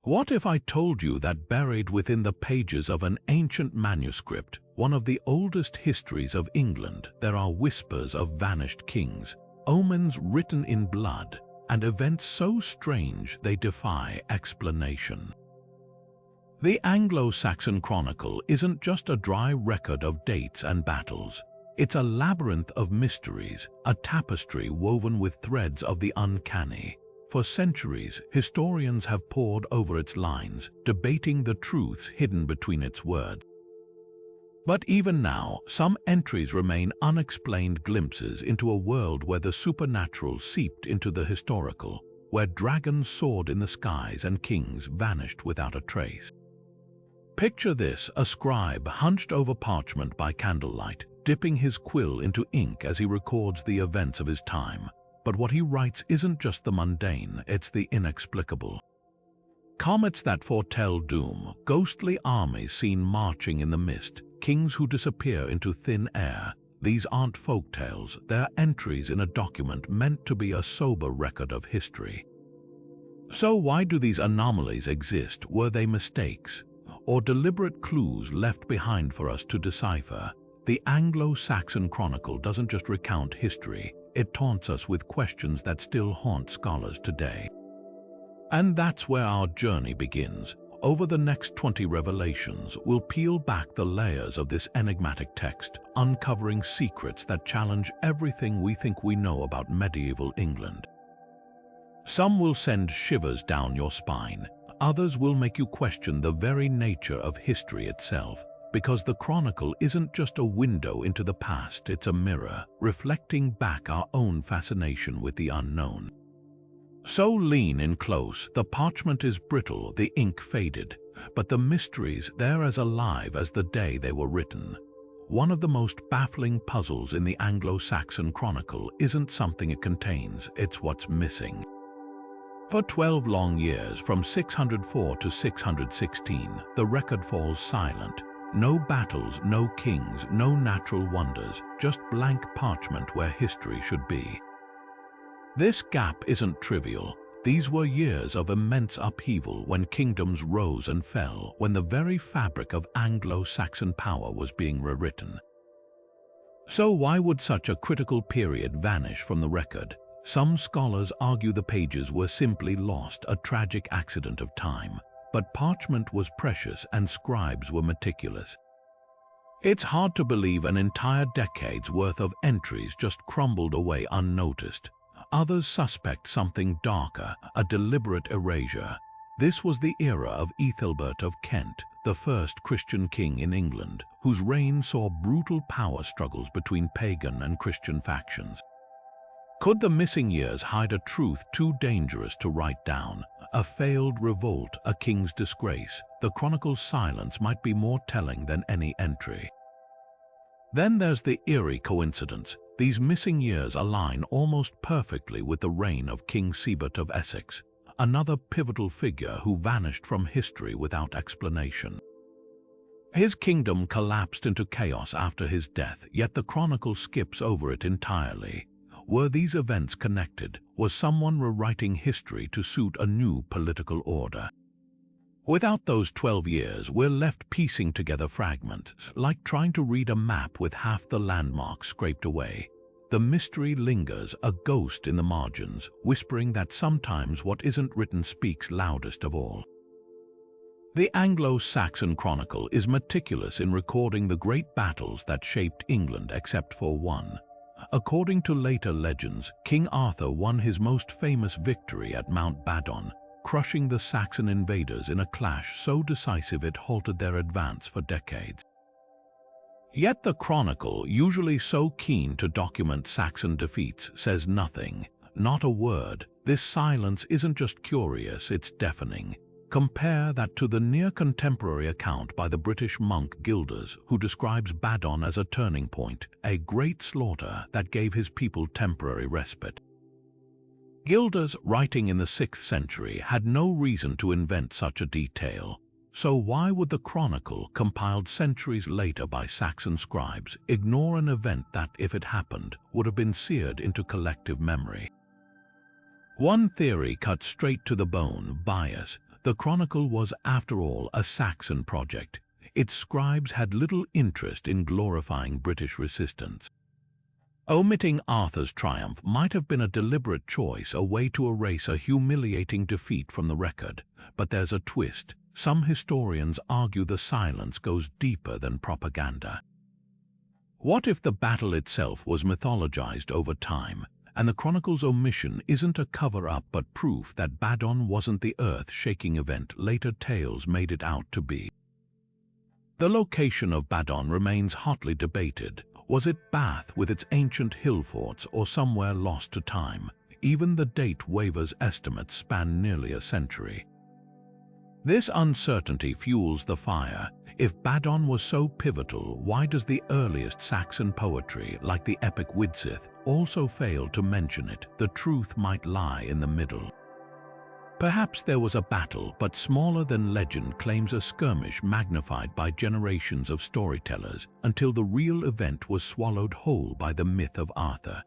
What if I told you that buried within the pages of an ancient manuscript, one of the oldest histories of England, there are whispers of vanished kings, omens written in blood, and events so strange they defy explanation? The Anglo-Saxon Chronicle isn't just a dry record of dates and battles. It's a labyrinth of mysteries, a tapestry woven with threads of the uncanny. For centuries, historians have pored over its lines, debating the truths hidden between its words. But even now, some entries remain unexplained glimpses into a world where the supernatural seeped into the historical, where dragons soared in the skies and kings vanished without a trace. Picture this: a scribe hunched over parchment by candlelight, dipping his quill into ink as he records the events of his time. But what he writes isn't just the mundane, it's the inexplicable. Comets that foretell doom, ghostly armies seen marching in the mist, kings who disappear into thin air. These aren't folktales, they're entries in a document meant to be a sober record of history. So why do these anomalies exist? Were they mistakes, or deliberate clues left behind for us to decipher? The Anglo-Saxon Chronicle doesn't just recount history, it taunts us with questions that still haunt scholars today. And that's where our journey begins. Over the next 20 revelations, we'll peel back the layers of this enigmatic text, uncovering secrets that challenge everything we think we know about medieval England. Some will send shivers down your spine, others will make you question the very nature of history itself. Because the Chronicle isn't just a window into the past, it's a mirror, reflecting back our own fascination with the unknown. So lean in close, the parchment is brittle, the ink faded, but the mysteries, they're as alive as the day they were written. One of the most baffling puzzles in the Anglo-Saxon Chronicle isn't something it contains, it's what's missing. For 12 long years, from 604 to 616, the record falls silent. No battles, no kings, no natural wonders, just blank parchment where history should be. This gap isn't trivial. These were years of immense upheaval when kingdoms rose and fell, when the very fabric of Anglo-Saxon power was being rewritten. So why would such a critical period vanish from the record? Some scholars argue the pages were simply lost, a tragic accident of time. But parchment was precious and scribes were meticulous. It's hard to believe an entire decade's worth of entries just crumbled away unnoticed. Others suspect something darker, a deliberate erasure. This was the era of Ethelbert of Kent, the first Christian king in England, whose reign saw brutal power struggles between pagan and Christian factions. Could the missing years hide a truth too dangerous to write down? A failed revolt, a king's disgrace. The chronicle's silence might be more telling than any entry. Then there's the eerie coincidence. These missing years align almost perfectly with the reign of King Sebert of Essex, another pivotal figure who vanished from history without explanation. His kingdom collapsed into chaos after his death, yet the chronicle skips over it entirely. Were these events connected? Was someone rewriting history to suit a new political order? Without those 12 years, we're left piecing together fragments, like trying to read a map with half the landmarks scraped away. The mystery lingers, a ghost in the margins, whispering that sometimes what isn't written speaks loudest of all. The Anglo-Saxon Chronicle is meticulous in recording the great battles that shaped England except for one. According to later legends, King Arthur won his most famous victory at Mount Badon, crushing the Saxon invaders in a clash so decisive it halted their advance for decades. Yet the Chronicle, usually so keen to document Saxon defeats, says nothing, not a word. This silence isn't just curious, it's deafening. Compare that to the near-contemporary account by the British monk Gilders, who describes Badon as a turning point, a great slaughter that gave his people temporary respite. Gilders, writing in the 6th century, had no reason to invent such a detail. So why would the Chronicle, compiled centuries later by Saxon scribes, ignore an event that, if it happened, would have been seared into collective memory? One theory cuts straight to the bone: bias. the Chronicle was, after all, a Saxon project. Its scribes had little interest in glorifying British resistance. Omitting Arthur's triumph might have been a deliberate choice, a way to erase a humiliating defeat from the record. But there's a twist. Some historians argue the silence goes deeper than propaganda. What if the battle itself was mythologized over time, and the Chronicle's omission isn't a cover-up but proof that Badon wasn't the earth-shaking event later tales made it out to be? The location of Badon remains hotly debated. Was it Bath with its ancient hill forts or somewhere lost to time? Even the date wavers. Estimates span nearly a century. This uncertainty fuels the fire. If Badon was so pivotal, why does the earliest Saxon poetry, like the epic Widsith, also fail to mention it? The truth might lie in the middle. Perhaps there was a battle, but smaller than legend, claims a skirmish magnified by generations of storytellers until the real event was swallowed whole by the myth of Arthur.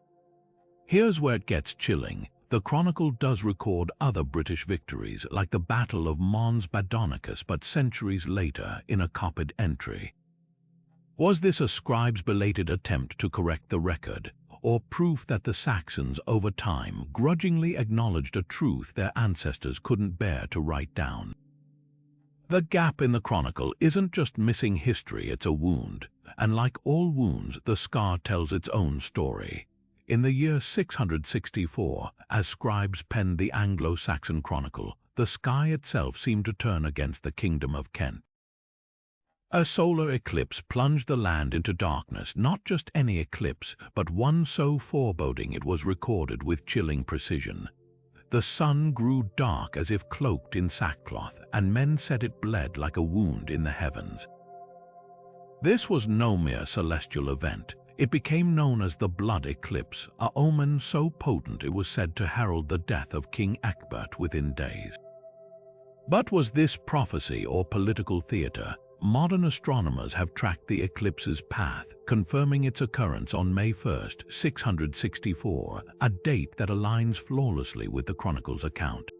Here's where it gets chilling. The Chronicle does record other British victories, like the Battle of Mons Badonicus, but centuries later in a copied entry. Was this a scribe's belated attempt to correct the record, or proof that the Saxons over time grudgingly acknowledged a truth their ancestors couldn't bear to write down? The gap in the Chronicle isn't just missing history, it's a wound, and like all wounds, the scar tells its own story. In the year 664, as scribes penned the Anglo-Saxon Chronicle, the sky itself seemed to turn against the Kingdom of Kent. A solar eclipse plunged the land into darkness, not just any eclipse, but one so foreboding it was recorded with chilling precision. The sun grew dark as if cloaked in sackcloth, and men said it bled like a wound in the heavens. This was no mere celestial event. It became known as the Blood Eclipse, a omen so potent it was said to herald the death of King Ecgbert within days. But was this prophecy or political theater? Modern astronomers have tracked the eclipse's path, confirming its occurrence on May 1, 664, a date that aligns flawlessly with the Chronicle's account.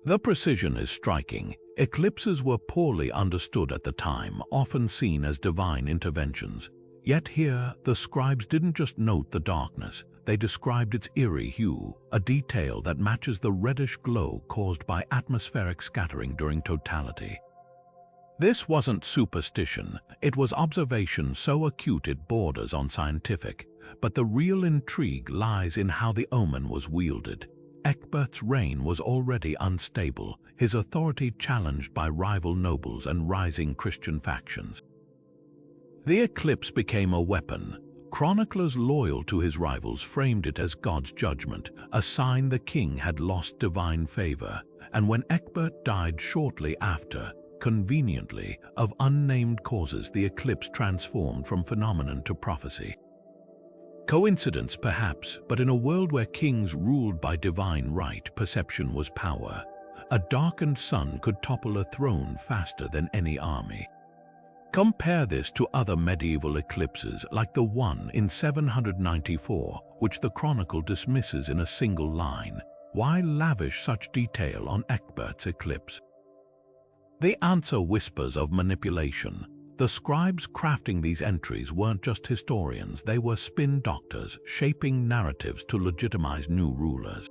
The precision is striking. Eclipses were poorly understood at the time, often seen as divine interventions. Yet here, the scribes didn't just note the darkness, they described its eerie hue, a detail that matches the reddish glow caused by atmospheric scattering during totality. This wasn't superstition, it was observation so acute it borders on scientific. But the real intrigue lies in how the omen was wielded. Ecgbert's reign was already unstable, his authority challenged by rival nobles and rising Christian factions. The eclipse became a weapon. Chroniclers loyal to his rivals framed it as God's judgment, a sign the king had lost divine favor. And when Ecgbert died shortly after, conveniently, of unnamed causes, the eclipse transformed from phenomenon to prophecy. Coincidence, perhaps, but in a world where kings ruled by divine right, perception was power. A darkened sun could topple a throne faster than any army. Compare this to other medieval eclipses like the one in 794, which the Chronicle dismisses in a single line. Why lavish such detail on Ecgbert's eclipse? The answer whispers of manipulation. The scribes crafting these entries weren't just historians, they were spin doctors, shaping narratives to legitimize new rulers.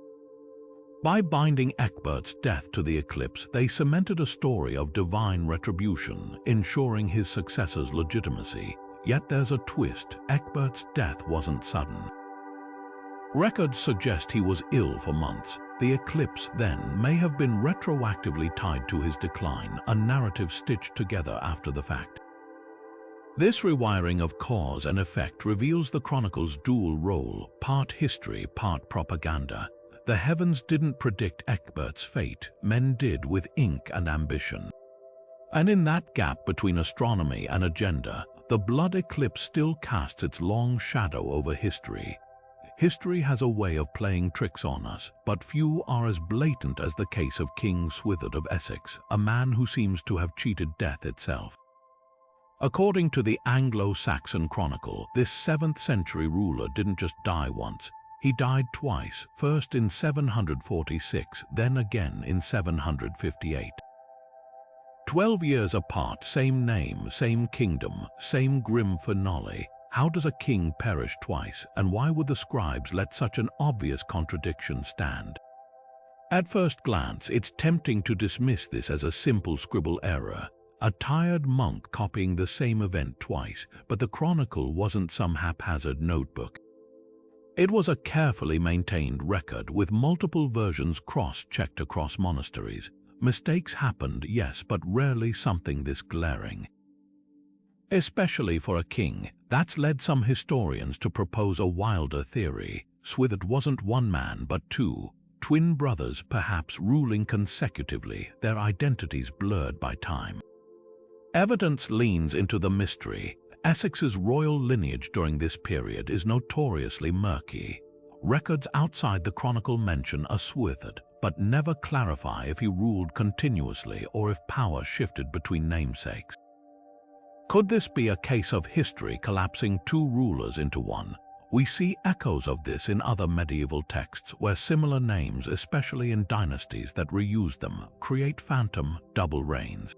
By binding Ecgbert's death to the eclipse, they cemented a story of divine retribution, ensuring his successor's legitimacy. Yet there's a twist. Ecgbert's death wasn't sudden. Records suggest he was ill for months. The eclipse, then, may have been retroactively tied to his decline, a narrative stitched together after the fact. This rewiring of cause and effect reveals the Chronicle's dual role, part history, part propaganda. The heavens didn't predict Ecgbert's fate, men did with ink and ambition. And in that gap between astronomy and agenda, the blood eclipse still casts its long shadow over history. History has a way of playing tricks on us, but few are as blatant as the case of King Swithred of Essex, a man who seems to have cheated death itself. According to the Anglo-Saxon Chronicle, this 7th century ruler didn't just die once. He died twice, first in 746, then again in 758. 12 years apart, same name, same kingdom, same grim finale. How does a king perish twice, and why would the scribes let such an obvious contradiction stand? At first glance, it's tempting to dismiss this as a simple scribble error, a tired monk copying the same event twice, but the chronicle wasn't some haphazard notebook. It was a carefully maintained record with multiple versions cross-checked across monasteries. Mistakes happened, yes, but rarely something this glaring. Especially for a king, that's led some historians to propose a wilder theory. Swithin wasn't one man but two, twin brothers perhaps ruling consecutively, their identities blurred by time. Evidence leans into the mystery. Essex's royal lineage during this period is notoriously murky. Records outside the chronicle mention a Swithin, but never clarify if he ruled continuously or if power shifted between namesakes. Could this be a case of history collapsing two rulers into one? We see echoes of this in other medieval texts where similar names, especially in dynasties that reuse them, create phantom double reigns.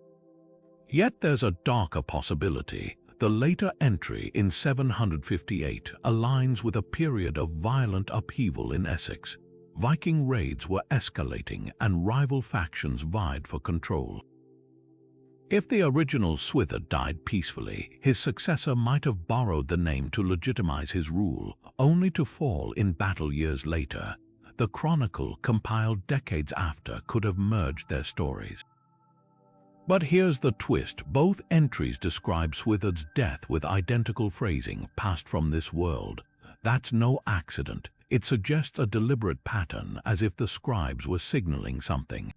Yet there's a darker possibility. The later entry in 758 aligns with a period of violent upheaval in Essex. Viking raids were escalating and rival factions vied for control. If the original Swithin died peacefully, his successor might have borrowed the name to legitimize his rule, only to fall in battle years later. The chronicle, compiled decades after, could have merged their stories. But here's the twist. Both entries describe Swithin's death with identical phrasing, passed from this world. That's no accident. It suggests a deliberate pattern, as if the scribes were signaling something.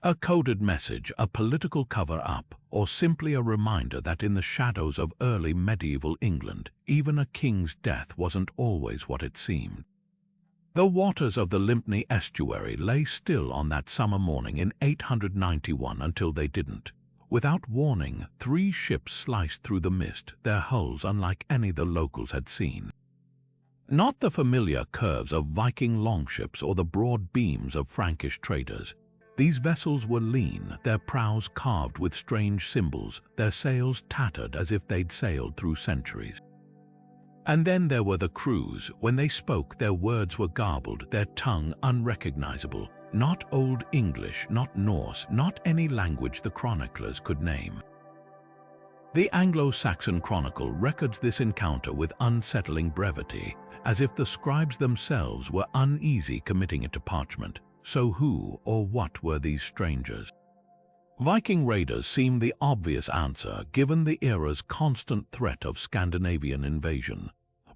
A coded message, a political cover-up, or simply a reminder that in the shadows of early medieval England, even a king's death wasn't always what it seemed. The waters of the Lympne estuary lay still on that summer morning in 891 until they didn't. Without warning, 3 ships sliced through the mist, their hulls unlike any the locals had seen. Not the familiar curves of Viking longships or the broad beams of Frankish traders. These vessels were lean, their prows carved with strange symbols, their sails tattered as if they'd sailed through centuries. And then there were the crews. When they spoke, their words were garbled, their tongue unrecognizable. Not Old English, not Norse, not any language the chroniclers could name. The Anglo-Saxon Chronicle records this encounter with unsettling brevity, as if the scribes themselves were uneasy committing it to parchment. So who or what were these strangers? Viking raiders seem the obvious answer, given the era's constant threat of Scandinavian invasion.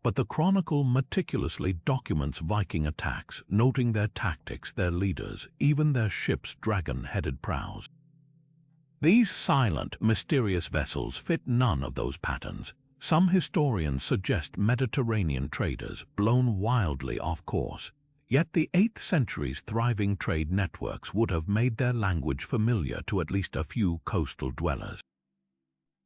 But the Chronicle meticulously documents Viking attacks, noting their tactics, their leaders, even their ships' dragon-headed prows. These silent, mysterious vessels fit none of those patterns. Some historians suggest Mediterranean traders blown wildly off course. Yet the 8th century's thriving trade networks would have made their language familiar to at least a few coastal dwellers.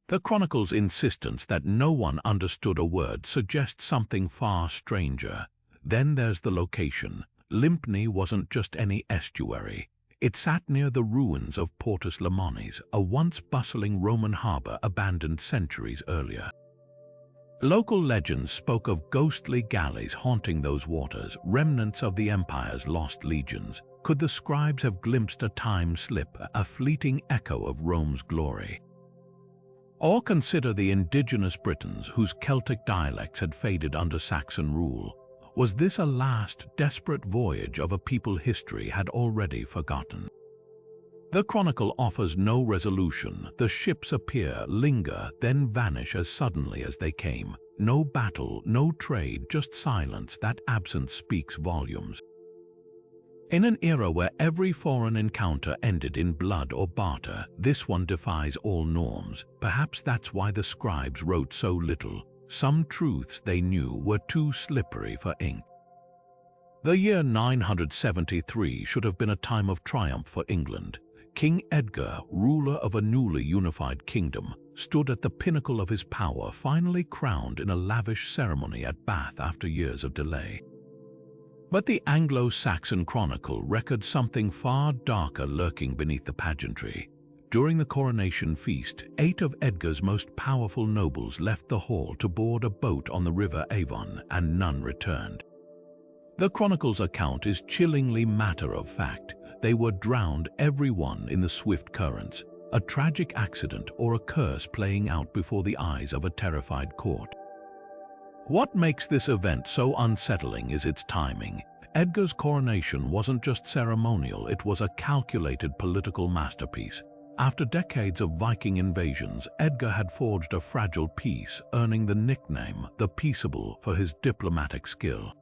The Chronicle's insistence that no one understood a word suggests something far stranger. Then there's the location. Lympne wasn't just any estuary. It sat near the ruins of Portus Limones, a once bustling Roman harbor abandoned centuries earlier. Local legends spoke of ghostly galleys haunting those waters, remnants of the empire's lost legions. Could the scribes have glimpsed a time slip, a fleeting echo of Rome's glory? Or consider the indigenous Britons whose Celtic dialects had faded under Saxon rule. Was this a last, desperate voyage of a people history had already forgotten? The Chronicle offers no resolution. The ships appear, linger, then vanish as suddenly as they came. No battle, no trade, just silence. That absence speaks volumes. In an era where every foreign encounter ended in blood or barter, this one defies all norms. Perhaps that's why the scribes wrote so little. Some truths they knew were too slippery for ink. The year 973 should have been a time of triumph for England. King Edgar, ruler of a newly unified kingdom, stood at the pinnacle of his power, finally crowned in a lavish ceremony at Bath after years of delay. But the Anglo-Saxon Chronicle records something far darker lurking beneath the pageantry. During the coronation feast, 8 of Edgar's most powerful nobles left the hall to board a boat on the river Avon, and none returned. The Chronicle's account is chillingly matter-of-fact. They were drowned, every one, in the swift currents, a tragic accident or a curse playing out before the eyes of a terrified court. What makes this event so unsettling is its timing. Edgar's coronation wasn't just ceremonial, it was a calculated political masterpiece. After decades of Viking invasions, Edgar had forged a fragile peace, earning the nickname the Peaceable for his diplomatic skill.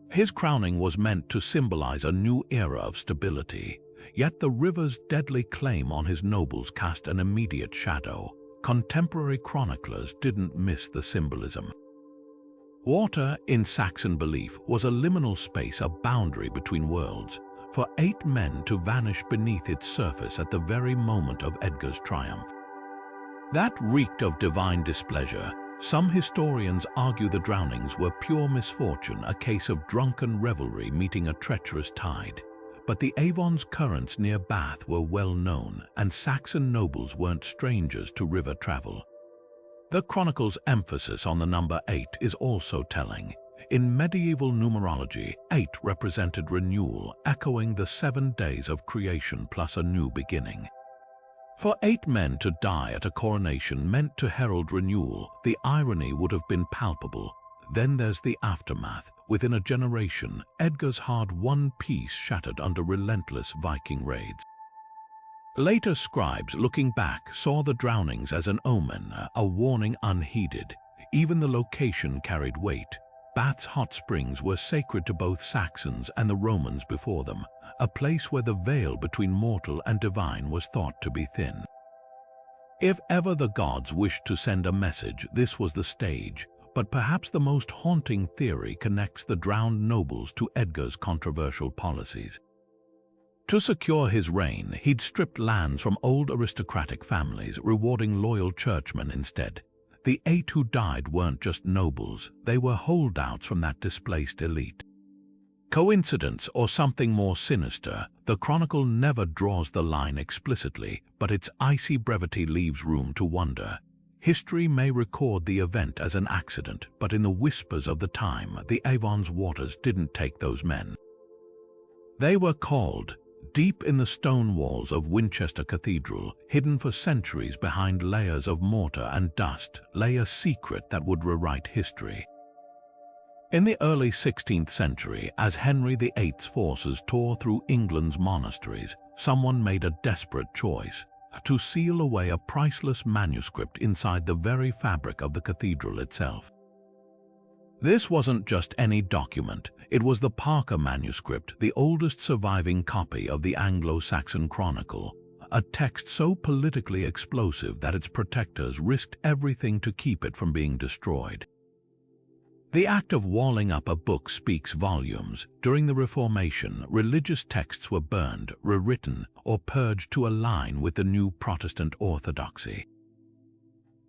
His crowning was meant to symbolize a new era of stability, yet the river's deadly claim on his nobles cast an immediate shadow. Contemporary chroniclers didn't miss the symbolism. Water, in Saxon belief, was a liminal space, a boundary between worlds, for 8 men to vanish beneath its surface at the very moment of Edgar's triumph. That reeked of divine displeasure. Some historians argue the drownings were pure misfortune, a case of drunken revelry meeting a treacherous tide. But the Avon's currents near Bath were well known, and Saxon nobles weren't strangers to river travel. The Chronicle's emphasis on the number 8 is also telling. In medieval numerology, 8 represented renewal, echoing the 7 days of creation plus a new beginning. For 8 men to die at a coronation meant to herald renewal. The irony would have been palpable. Then there's the aftermath. Within a generation, Edgar's hard-won peace shattered under relentless Viking raids. Later scribes, looking back, saw the drownings as an omen, a warning unheeded. Even the location carried weight. Bath's hot springs were sacred to both Saxons and the Romans before them, a place where the veil between mortal and divine was thought to be thin. If ever the gods wished to send a message, this was the stage. But perhaps the most haunting theory connects the drowned nobles to Edgar's controversial policies. To secure his reign, he'd stripped lands from old aristocratic families, rewarding loyal churchmen instead. The 8 who died weren't just nobles, they were holdouts from that displaced elite. Coincidence or something more sinister? The Chronicle never draws the line explicitly, but its icy brevity leaves room to wonder. History may record the event as an accident, but in the whispers of the time, the Avon's waters didn't take those men. They were called. Deep in the stone walls of Winchester Cathedral, hidden for centuries behind layers of mortar and dust, lay a secret that would rewrite history. In the early 16th century, as Henry VIII's forces tore through England's monasteries, someone made a desperate choice: to seal away a priceless manuscript inside the very fabric of the cathedral itself. This wasn't just any document, it was the Parker manuscript, the oldest surviving copy of the Anglo-Saxon Chronicle, a text so politically explosive that its protectors risked everything to keep it from being destroyed. The act of walling up a book speaks volumes. During the Reformation, religious texts were burned, rewritten, or purged to align with the new Protestant orthodoxy.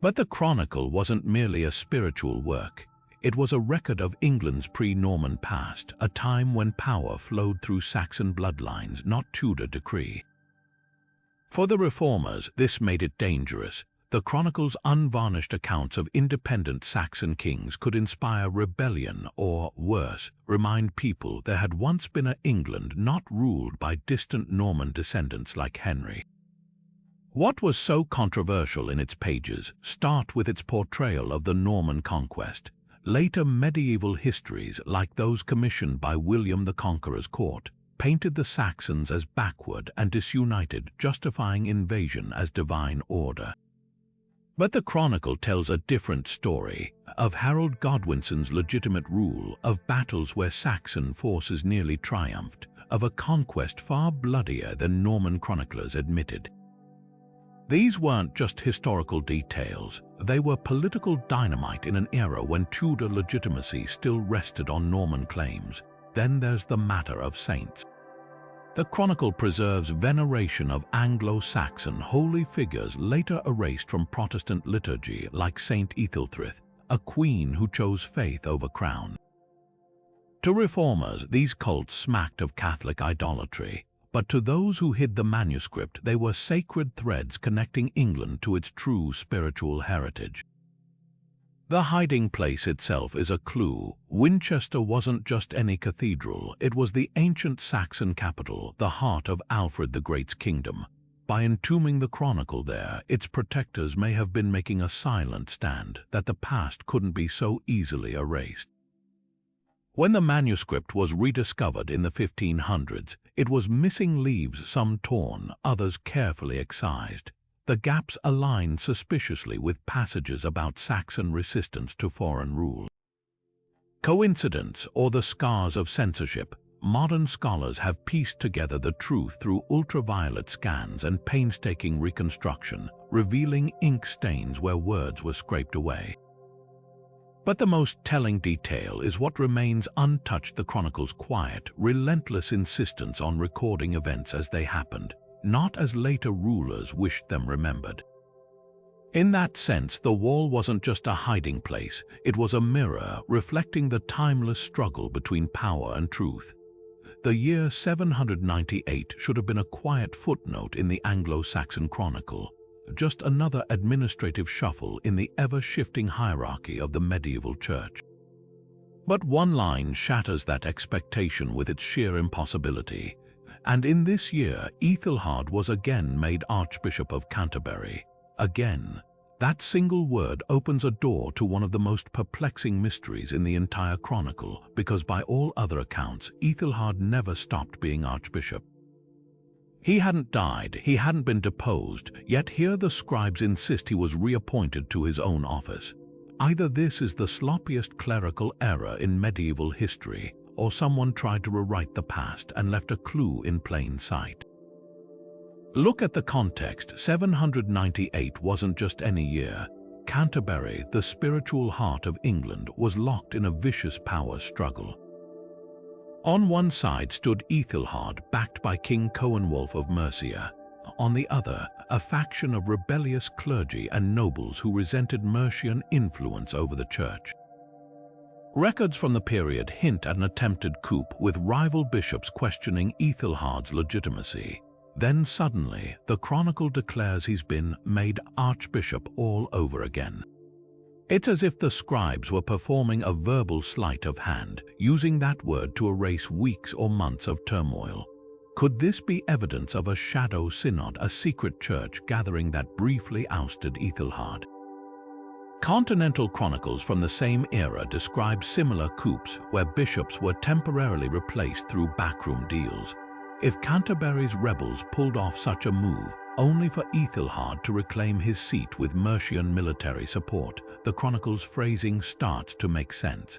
But the Chronicle wasn't merely a spiritual work. It was a record of England's pre-Norman past, a time when power flowed through Saxon bloodlines, not Tudor decree. For the Reformers, this made it dangerous. The Chronicle's unvarnished accounts of independent Saxon kings could inspire rebellion or, worse, remind people there had once been an England not ruled by distant Norman descendants like Henry. What was so controversial in its pages? Start with its portrayal of the Norman conquest. Later medieval histories, like those commissioned by William the Conqueror's court, painted the Saxons as backward and disunited, justifying invasion as divine order. But the Chronicle tells a different story, of Harold Godwinson's legitimate rule, of battles where Saxon forces nearly triumphed, of a conquest far bloodier than Norman chroniclers admitted. These weren't just historical details, they were political dynamite in an era when Tudor legitimacy still rested on Norman claims. Then there's the matter of saints. The Chronicle preserves veneration of Anglo-Saxon holy figures later erased from Protestant liturgy, like Saint Ethelthryth, a queen who chose faith over crown. To reformers, these cults smacked of Catholic idolatry, but to those who hid the manuscript, they were sacred threads connecting England to its true spiritual heritage. The hiding place itself is a clue. Winchester wasn't just any cathedral, it was the ancient Saxon capital, the heart of Alfred the Great's kingdom. By entombing the Chronicle there, its protectors may have been making a silent stand that the past couldn't be so easily erased. When the manuscript was rediscovered in the 1500s, it was missing leaves, some torn, others carefully excised. The gaps aligned suspiciously with passages about Saxon resistance to foreign rule. Coincidence or the scars of censorship? Modern scholars have pieced together the truth through ultraviolet scans and painstaking reconstruction, revealing ink stains where words were scraped away. But the most telling detail is what remains untouched: the Chronicle's quiet, relentless insistence on recording events as they happened, not as later rulers wished them remembered. In that sense, the wall wasn't just a hiding place, it was a mirror reflecting the timeless struggle between power and truth. The year 798 should have been a quiet footnote in the Anglo-Saxon Chronicle, just another administrative shuffle in the ever-shifting hierarchy of the medieval church. But one line shatters that expectation with its sheer impossibility. And in this year, Ethelhard was again made Archbishop of Canterbury. Again, that single word opens a door to one of the most perplexing mysteries in the entire Chronicle, because by all other accounts, Ethelhard never stopped being Archbishop. He hadn't died, he hadn't been deposed, yet here the scribes insist he was reappointed to his own office. Either this is the sloppiest clerical error in medieval history, or someone tried to rewrite the past and left a clue in plain sight. Look at the context. 798 wasn't just any year. Canterbury, the spiritual heart of England, was locked in a vicious power struggle. On one side stood Ethelhard, backed by King Coenwulf of Mercia. On the other, a faction of rebellious clergy and nobles who resented Mercian influence over the church. Records from the period hint at an attempted coup, with rival bishops questioning Ethelhard's legitimacy. Then suddenly, the Chronicle declares he's been made Archbishop all over again. It's as if the scribes were performing a verbal sleight of hand, using that word to erase weeks or months of turmoil. Could this be evidence of a shadow synod, a secret church gathering that briefly ousted Ethelhard? Continental chronicles from the same era describe similar coups where bishops were temporarily replaced through backroom deals. If Canterbury's rebels pulled off such a move, only for Ethelhard to reclaim his seat with Mercian military support, the chronicle's phrasing starts to make sense.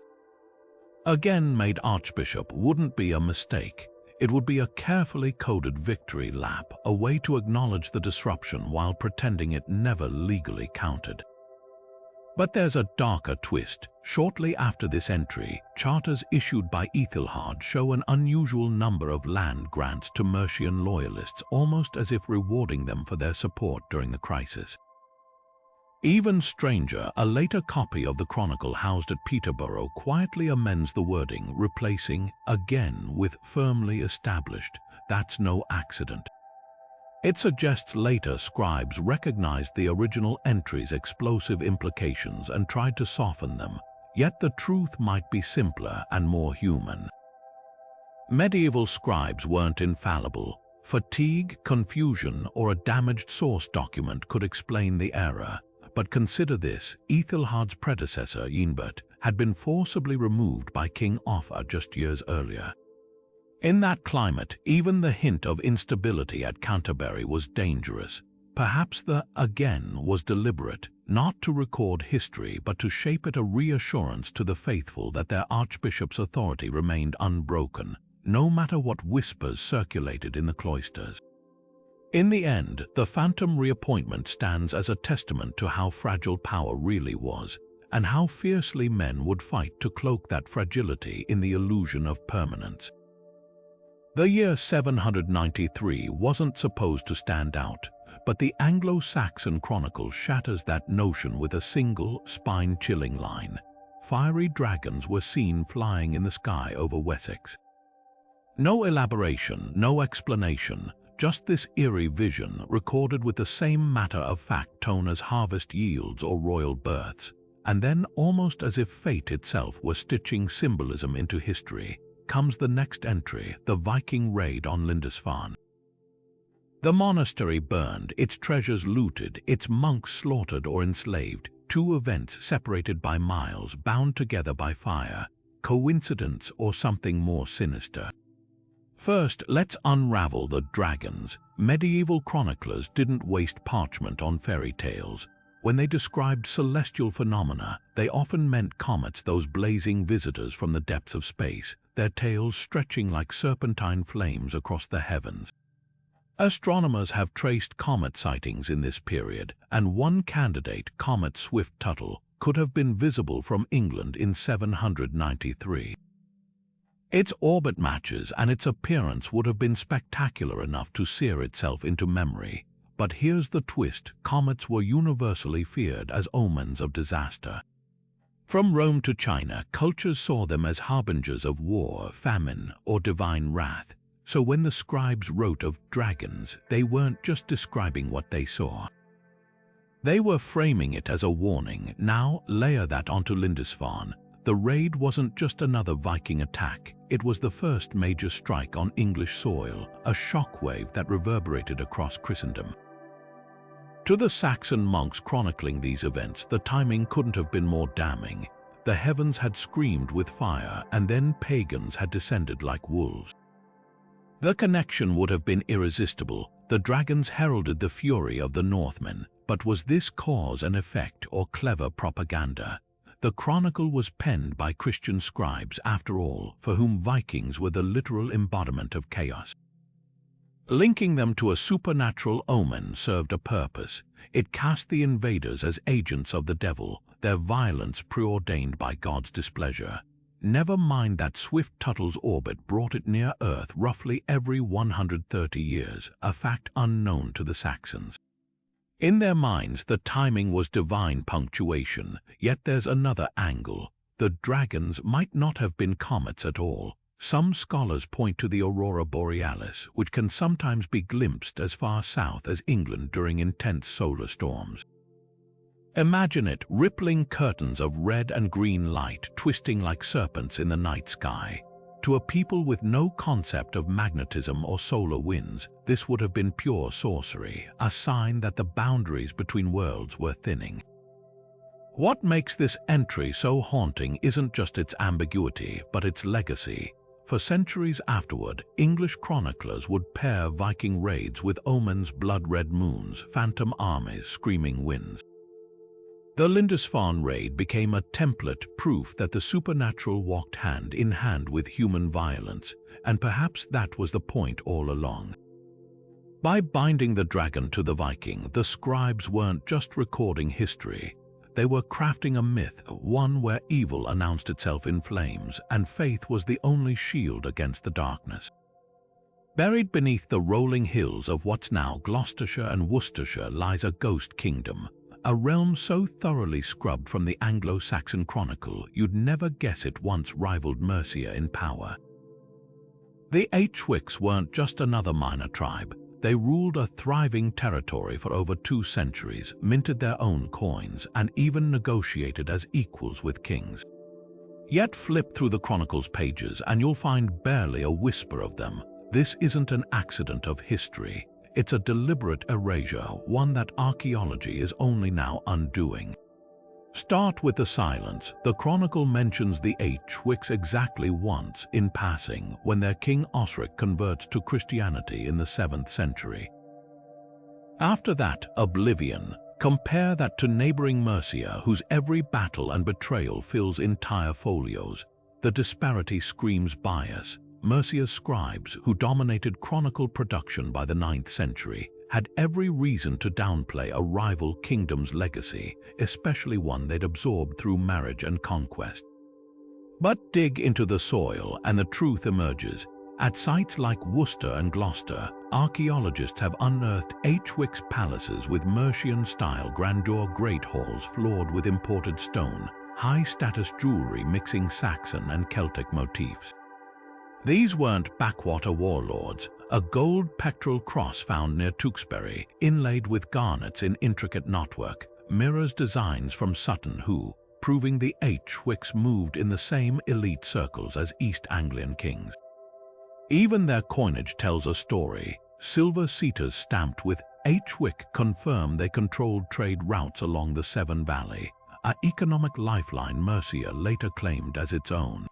Again made Archbishop wouldn't be a mistake. It would be a carefully coded victory lap, a way to acknowledge the disruption while pretending it never legally counted. But there's a darker twist. Shortly after this entry, charters issued by Ethelhard show an unusual number of land grants to Mercian loyalists, almost as if rewarding them for their support during the crisis. Even stranger, a later copy of the Chronicle housed at Peterborough quietly amends the wording, replacing "again" with "firmly established." That's no accident. It suggests later scribes recognized the original entry's explosive implications and tried to soften them, yet the truth might be simpler and more human. Medieval scribes weren't infallible. Fatigue, confusion, or a damaged source document could explain the error. But consider this: Ethelhard's predecessor, Eanbert, had been forcibly removed by King Offa just years earlier. In that climate, even the hint of instability at Canterbury was dangerous. Perhaps the "again" was deliberate, not to record history but to shape it a reassurance to the faithful that their archbishop's authority remained unbroken, no matter what whispers circulated in the cloisters. In the end, the phantom reappointment stands as a testament to how fragile power really was, and how fiercely men would fight to cloak that fragility in the illusion of permanence. The year 793 wasn't supposed to stand out, but the Anglo-Saxon Chronicle shatters that notion with a single, spine-chilling line. fiery dragons were seen flying in the sky over Wessex. No elaboration, no explanation, just this eerie vision recorded with the same matter-of-fact tone as harvest yields or royal births. And then, almost as if fate itself were stitching symbolism into history, comes the next entry, the Viking raid on Lindisfarne. The monastery burned, its treasures looted, its monks slaughtered or enslaved, two events separated by miles, bound together by fire. Coincidence or something more sinister? First, let's unravel the dragons. Medieval chroniclers didn't waste parchment on fairy tales. When they described celestial phenomena, they often meant comets, those blazing visitors from the depths of space, their tails stretching like serpentine flames across the heavens. Astronomers have traced comet sightings in this period, and one candidate, Comet Swift-Tuttle, could have been visible from England in 793. Its orbit matches and its appearance would have been spectacular enough to sear itself into memory. But here's the twist: comets were universally feared as omens of disaster. From Rome to China, cultures saw them as harbingers of war, famine, or divine wrath. So when the scribes wrote of dragons, they weren't just describing what they saw. They were framing it as a warning. Now, layer that onto Lindisfarne. The raid wasn't just another Viking attack. It was the first major strike on English soil, a shockwave that reverberated across Christendom. To the Saxon monks chronicling these events, the timing couldn't have been more damning. The heavens had screamed with fire, and then pagans had descended like wolves. The connection would have been irresistible. The dragons heralded the fury of the Northmen. But was this cause and effect or clever propaganda? The chronicle was penned by Christian scribes, after all, for whom Vikings were the literal embodiment of chaos. Linking them to a supernatural omen served a purpose. It cast the invaders as agents of the devil, their violence preordained by God's displeasure. Never mind that Swift-Tuttle's orbit brought it near Earth roughly every 130 years, a fact unknown to the Saxons. In their minds, the timing was divine punctuation. Yet there's another angle. The dragons might not have been comets at all. Some scholars point to the aurora borealis, which can sometimes be glimpsed as far south as England during intense solar storms. Imagine it, rippling curtains of red and green light twisting like serpents in the night sky. To a people with no concept of magnetism or solar winds, this would have been pure sorcery, a sign that the boundaries between worlds were thinning. What makes this entry so haunting isn't just its ambiguity, but its legacy. For centuries afterward, English chroniclers would pair Viking raids with omens, blood-red moons, phantom armies, screaming winds. The Lindisfarne raid became a template, proof that the supernatural walked hand in hand with human violence, and perhaps that was the point all along. By binding the dragon to the Viking, the scribes weren't just recording history. They were crafting a myth, one where evil announced itself in flames, and faith was the only shield against the darkness. Buried beneath the rolling hills of what's now Gloucestershire and Worcestershire lies a ghost kingdom, a realm so thoroughly scrubbed from the Anglo-Saxon Chronicle you'd never guess it once rivaled Mercia in power. The Hwicks weren't just another minor tribe. They ruled a thriving territory for over 2 centuries, minted their own coins, and even negotiated as equals with kings. Yet flip through the Chronicle's pages and you'll find barely a whisper of them. This isn't an accident of history. It's a deliberate erasure, one that archaeology is only now undoing. Start with the silence. The Chronicle mentions the Hwicks exactly once in passing when their king Osric converts to Christianity in the 7th century. After that, oblivion. Compare that to neighboring Mercia, whose every battle and betrayal fills entire folios. The disparity screams bias. Mercia's scribes, who dominated chronicle production by the 9th century, had every reason to downplay a rival kingdom's legacy, especially one they'd absorbed through marriage and conquest. But dig into the soil and the truth emerges. At sites like Worcester and Gloucester, archaeologists have unearthed Hwicks palaces with Mercian-style grandeur, great halls floored with imported stone, high-status jewelry mixing Saxon and Celtic motifs. These weren't backwater warlords. A gold pectoral cross found near Tewkesbury, inlaid with garnets in intricate knotwork, mirrors designs from Sutton who, proving the H-Wicks moved in the same elite circles as East Anglian kings. Even their coinage tells a story. Silver seaters stamped with H-Wick confirm they controlled trade routes along the Severn Valley, an economic lifeline Mercia later claimed as its own.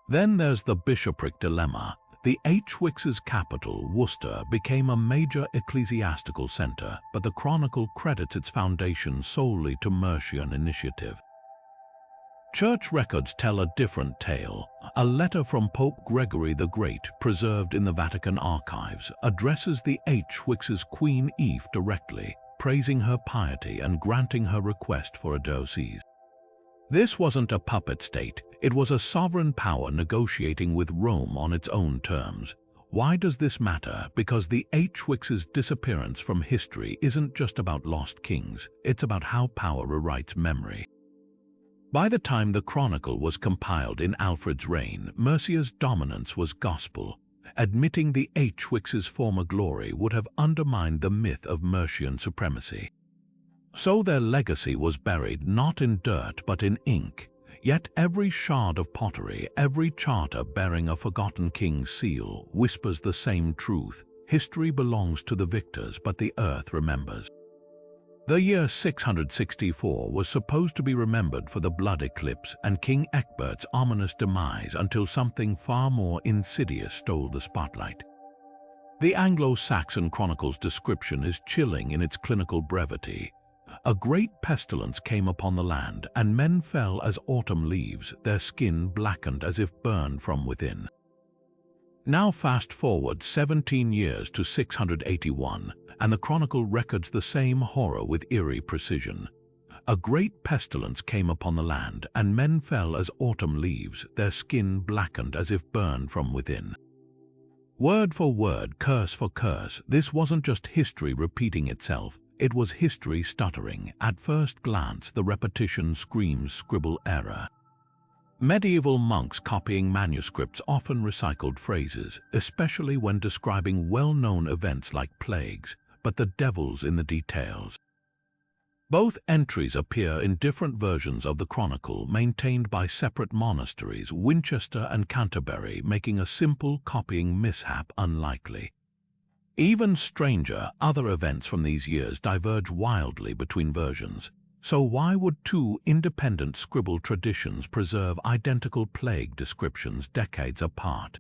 Then there's the bishopric dilemma. The H-Wicks' capital, Worcester, became a major ecclesiastical centre, but the Chronicle credits its foundation solely to Mercian initiative. Church records tell a different tale. A letter from Pope Gregory the Great, preserved in the Vatican archives, addresses the H-Wicks' Queen Eve directly, praising her piety and granting her request for a diocese. This wasn't a puppet state, it was a sovereign power negotiating with Rome on its own terms. Why does this matter? Because the H-Wicks' disappearance from history isn't just about lost kings, it's about how power rewrites memory. By the time the Chronicle was compiled in Alfred's reign, Mercia's dominance was gospel. Admitting the H-Wicks' former glory would have undermined the myth of Mercian supremacy. So their legacy was buried not in dirt but in ink. Yet every shard of pottery, every charter bearing a forgotten king's seal, whispers the same truth. History belongs to the victors, but the earth remembers. The year 664 was supposed to be remembered for the blood eclipse and King Ecgbert's ominous demise until something far more insidious stole the spotlight. The Anglo-Saxon Chronicle's description is chilling in its clinical brevity. A great pestilence came upon the land, and men fell as autumn leaves, their skin blackened as if burned from within. Now fast forward 17 years to 681, and the Chronicle records the same horror with eerie precision. A great pestilence came upon the land, and men fell as autumn leaves, their skin blackened as if burned from within. Word for word, curse for curse, this wasn't just history repeating itself. It was history stuttering. At first glance, the repetition screams scribble error. Medieval monks copying manuscripts often recycled phrases, especially when describing well-known events like plagues, but the devil's in the details. Both entries appear in different versions of the Chronicle, maintained by separate monasteries, Winchester and Canterbury, making a simple copying mishap unlikely. Even stranger, other events from these years diverge wildly between versions. So why would two independent scribble traditions preserve identical plague descriptions decades apart?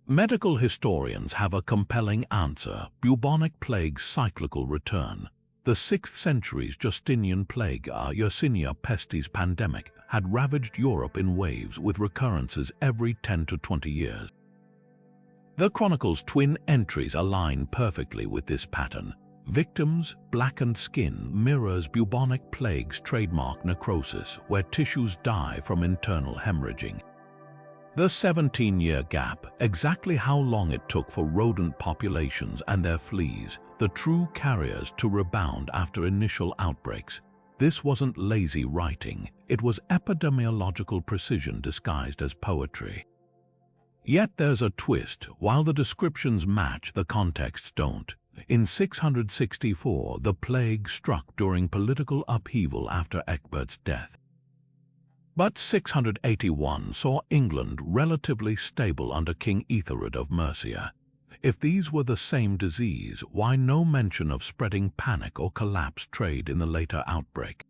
Medical historians have a compelling answer: bubonic plague's cyclical return. The 6th century's Justinian plague, Yersinia pestis pandemic, had ravaged Europe in waves with recurrences every 10 to 20 years. The Chronicle's twin entries align perfectly with this pattern. Victims' blackened skin mirrors bubonic plague's trademark necrosis, where tissues die from internal hemorrhaging. The 17-year gap, exactly how long it took for rodent populations and their fleas, the true carriers, to rebound after initial outbreaks. This wasn't lazy writing, it was epidemiological precision disguised as poetry. Yet there's a twist. While the descriptions match, the contexts don't. In 664, the plague struck during political upheaval after Ecgbert's death. But 681 saw England relatively stable under King Ethelred of Mercia. If these were the same disease, why no mention of spreading panic or collapsed trade in the later outbreak?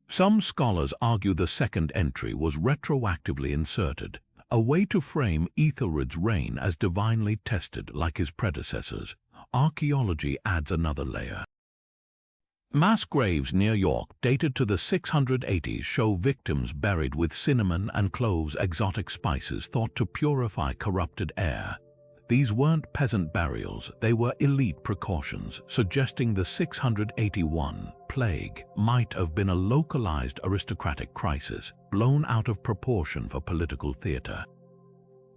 Some scholars argue the second entry was retroactively inserted, a way to frame Ethelred's reign as divinely tested like his predecessors. Archaeology adds another layer. Mass graves near York, dated to the 680s, show victims buried with cinnamon and cloves, exotic spices thought to purify corrupted air. These weren't peasant burials, they were elite precautions, suggesting the 681 plague might have been a localized aristocratic crisis, blown out of proportion for political theater.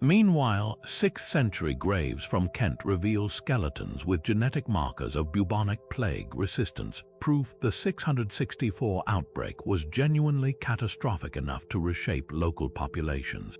Meanwhile, 6th century graves from Kent reveal skeletons with genetic markers of bubonic plague resistance, proof the 664 outbreak was genuinely catastrophic enough to reshape local populations.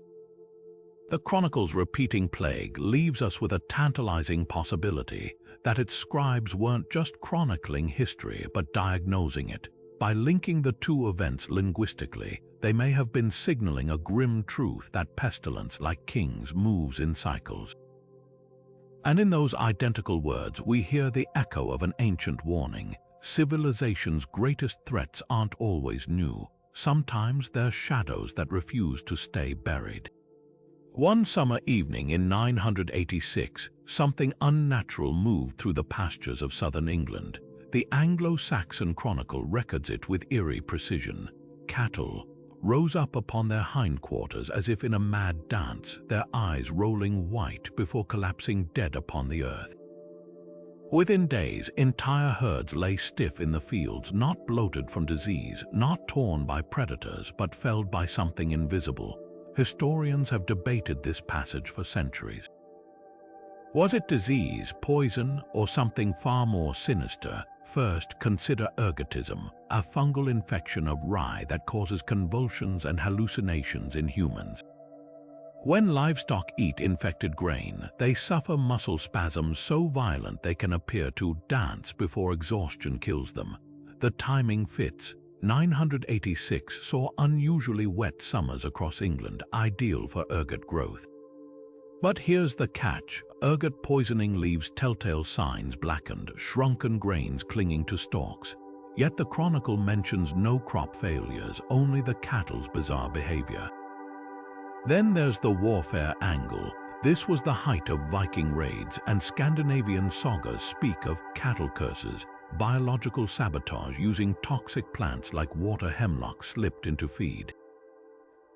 The Chronicle's repeating plague leaves us with a tantalizing possibility that its scribes weren't just chronicling history but diagnosing it. By linking the two events linguistically, they may have been signaling a grim truth that pestilence, like kings, moves in cycles. And in those identical words, we hear the echo of an ancient warning. Civilization's greatest threats aren't always new. Sometimes they're shadows that refuse to stay buried. One summer evening in 986, something unnatural moved through the pastures of southern England. The Anglo-Saxon Chronicle records it with eerie precision. Cattle rose up upon their hindquarters as if in a mad dance, their eyes rolling white before collapsing dead upon the earth. Within days, entire herds lay stiff in the fields, not bloated from disease, not torn by predators, but felled by something invisible. Historians have debated this passage for centuries. Was it disease, poison, or something far more sinister? First, consider ergotism, a fungal infection of rye that causes convulsions and hallucinations in humans. When livestock eat infected grain, they suffer muscle spasms so violent they can appear to dance before exhaustion kills them. The timing fits. 986 saw unusually wet summers across England, ideal for ergot growth. But here's the catch. Ergot poisoning leaves telltale signs: blackened, shrunken grains clinging to stalks. Yet the Chronicle mentions no crop failures, only the cattle's bizarre behavior. Then there's the warfare angle. This was the height of Viking raids, and Scandinavian sagas speak of cattle curses, biological sabotage using toxic plants like water hemlock slipped into feed.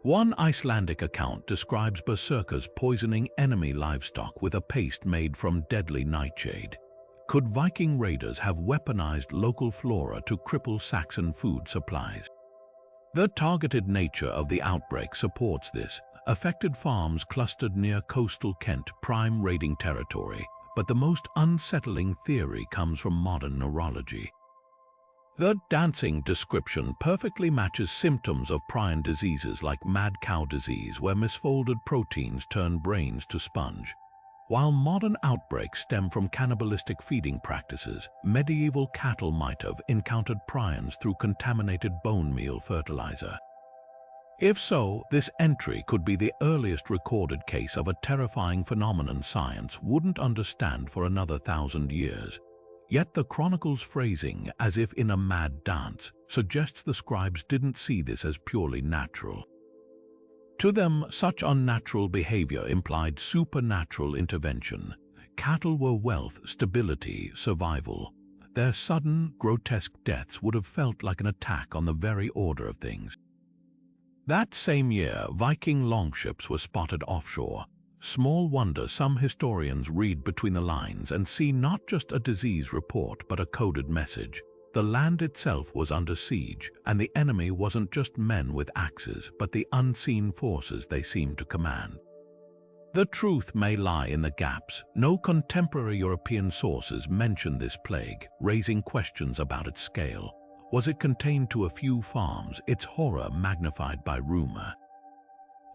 One Icelandic account describes berserkers poisoning enemy livestock with a paste made from deadly nightshade. Could Viking raiders have weaponized local flora to cripple Saxon food supplies? The targeted nature of the outbreak supports this. Affected farms clustered near coastal Kent, prime raiding territory. But the most unsettling theory comes from modern neurology. The dancing description perfectly matches symptoms of prion diseases like mad cow disease, where misfolded proteins turn brains to sponge. While modern outbreaks stem from cannibalistic feeding practices, medieval cattle might have encountered prions through contaminated bone meal fertilizer. If so, this entry could be the earliest recorded case of a terrifying phenomenon science wouldn't understand for another 1,000 years. Yet the Chronicle's phrasing, as if in a mad dance, suggests the scribes didn't see this as purely natural. To them, such unnatural behavior implied supernatural intervention. Cattle were wealth, stability, survival. Their sudden, grotesque deaths would have felt like an attack on the very order of things. That same year, Viking longships were spotted offshore. Small wonder some historians read between the lines and see not just a disease report but a coded message. The land itself was under siege, and the enemy wasn't just men with axes, but the unseen forces they seemed to command. The truth may lie in the gaps. No contemporary European sources mention this plague, raising questions about its scale. Was it contained to a few farms, its horror magnified by rumor?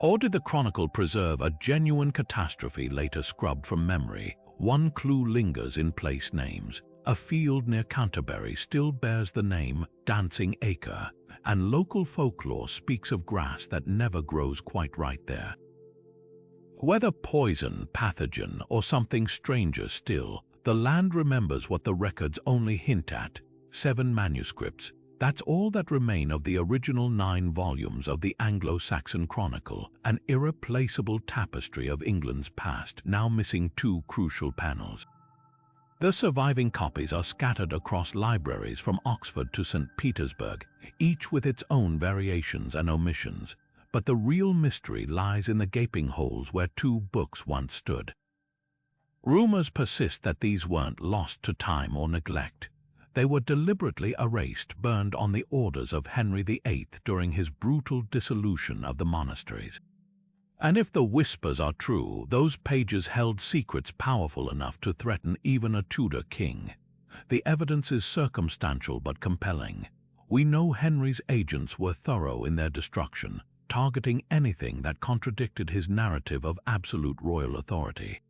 Or did the Chronicle preserve a genuine catastrophe later scrubbed from memory? One clue lingers in place names. A field near Canterbury still bears the name Dancing Acre, and local folklore speaks of grass that never grows quite right there. Whether poison, pathogen, or something stranger still, the land remembers what the records only hint at: 7 manuscripts. That's all that remain of the original 9 volumes of the Anglo-Saxon Chronicle, an irreplaceable tapestry of England's past, now missing 2 crucial panels. The surviving copies are scattered across libraries from Oxford to St. Petersburg, each with its own variations and omissions. But the real mystery lies in the gaping holes where 2 books once stood. Rumors persist that these weren't lost to time or neglect. They were deliberately erased, burned on the orders of Henry VIII during his brutal dissolution of the monasteries. And if the whispers are true, those pages held secrets powerful enough to threaten even a Tudor king. The evidence is circumstantial but compelling. We know Henry's agents were thorough in their destruction, targeting anything that contradicted his narrative of absolute royal authority.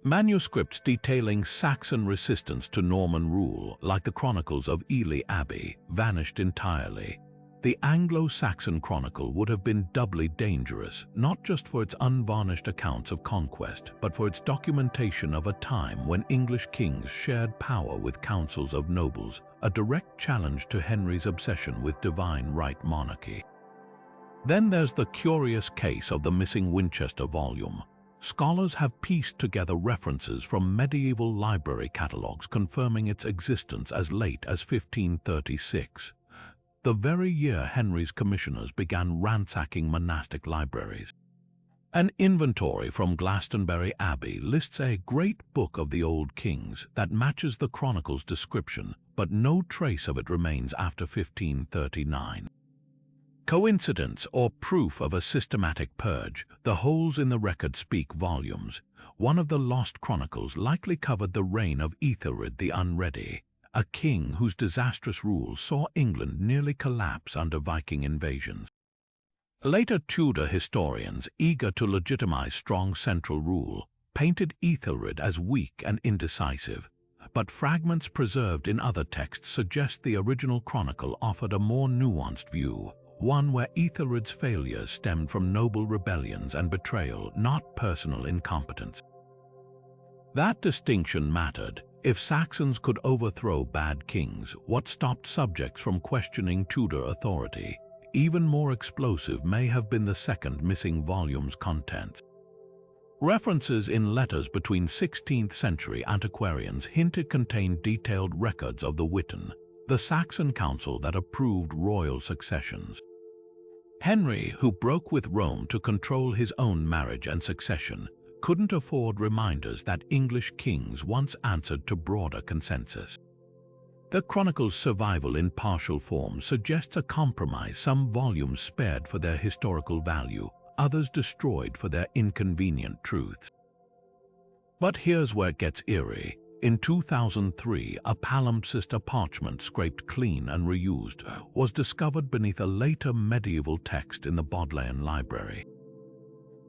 Manuscripts detailing Saxon resistance to Norman rule, like the Chronicles of Ely Abbey, vanished entirely. The Anglo-Saxon Chronicle would have been doubly dangerous, not just for its unvarnished accounts of conquest, but for its documentation of a time when English kings shared power with councils of nobles, a direct challenge to Henry's obsession with divine right monarchy. Then there's the curious case of the missing Winchester volume. Scholars have pieced together references from medieval library catalogues confirming its existence as late as 1536. The very year Henry's commissioners began ransacking monastic libraries. An inventory from Glastonbury Abbey lists a great book of the old kings that matches the Chronicle's description, but no trace of it remains after 1539. Coincidence or proof of a systematic purge? The holes in the record speak volumes. One of the lost chronicles likely covered the reign of Ethelred the Unready, a king whose disastrous rule saw England nearly collapse under Viking invasions. Later Tudor historians, eager to legitimize strong central rule, painted Ethelred as weak and indecisive, but fragments preserved in other texts suggest the original chronicle offered a more nuanced view, one where Ethelred's failures stemmed from noble rebellions and betrayal, not personal incompetence. That distinction mattered. If Saxons could overthrow bad kings, what stopped subjects from questioning Tudor authority? Even more explosive may have been the second missing volume's contents. References in letters between 16th-century antiquarians hint it contained detailed records of the Witan, the Saxon council that approved royal successions. Henry, who broke with Rome to control his own marriage and succession, couldn't afford reminders that English kings once answered to broader consensus. The Chronicle's survival in partial form suggests a compromise, some volumes spared for their historical value, others destroyed for their inconvenient truths. But here's where it gets eerie. In 2003, a palimpsest parchment scraped clean and reused was discovered beneath a later medieval text in the Bodleian Library.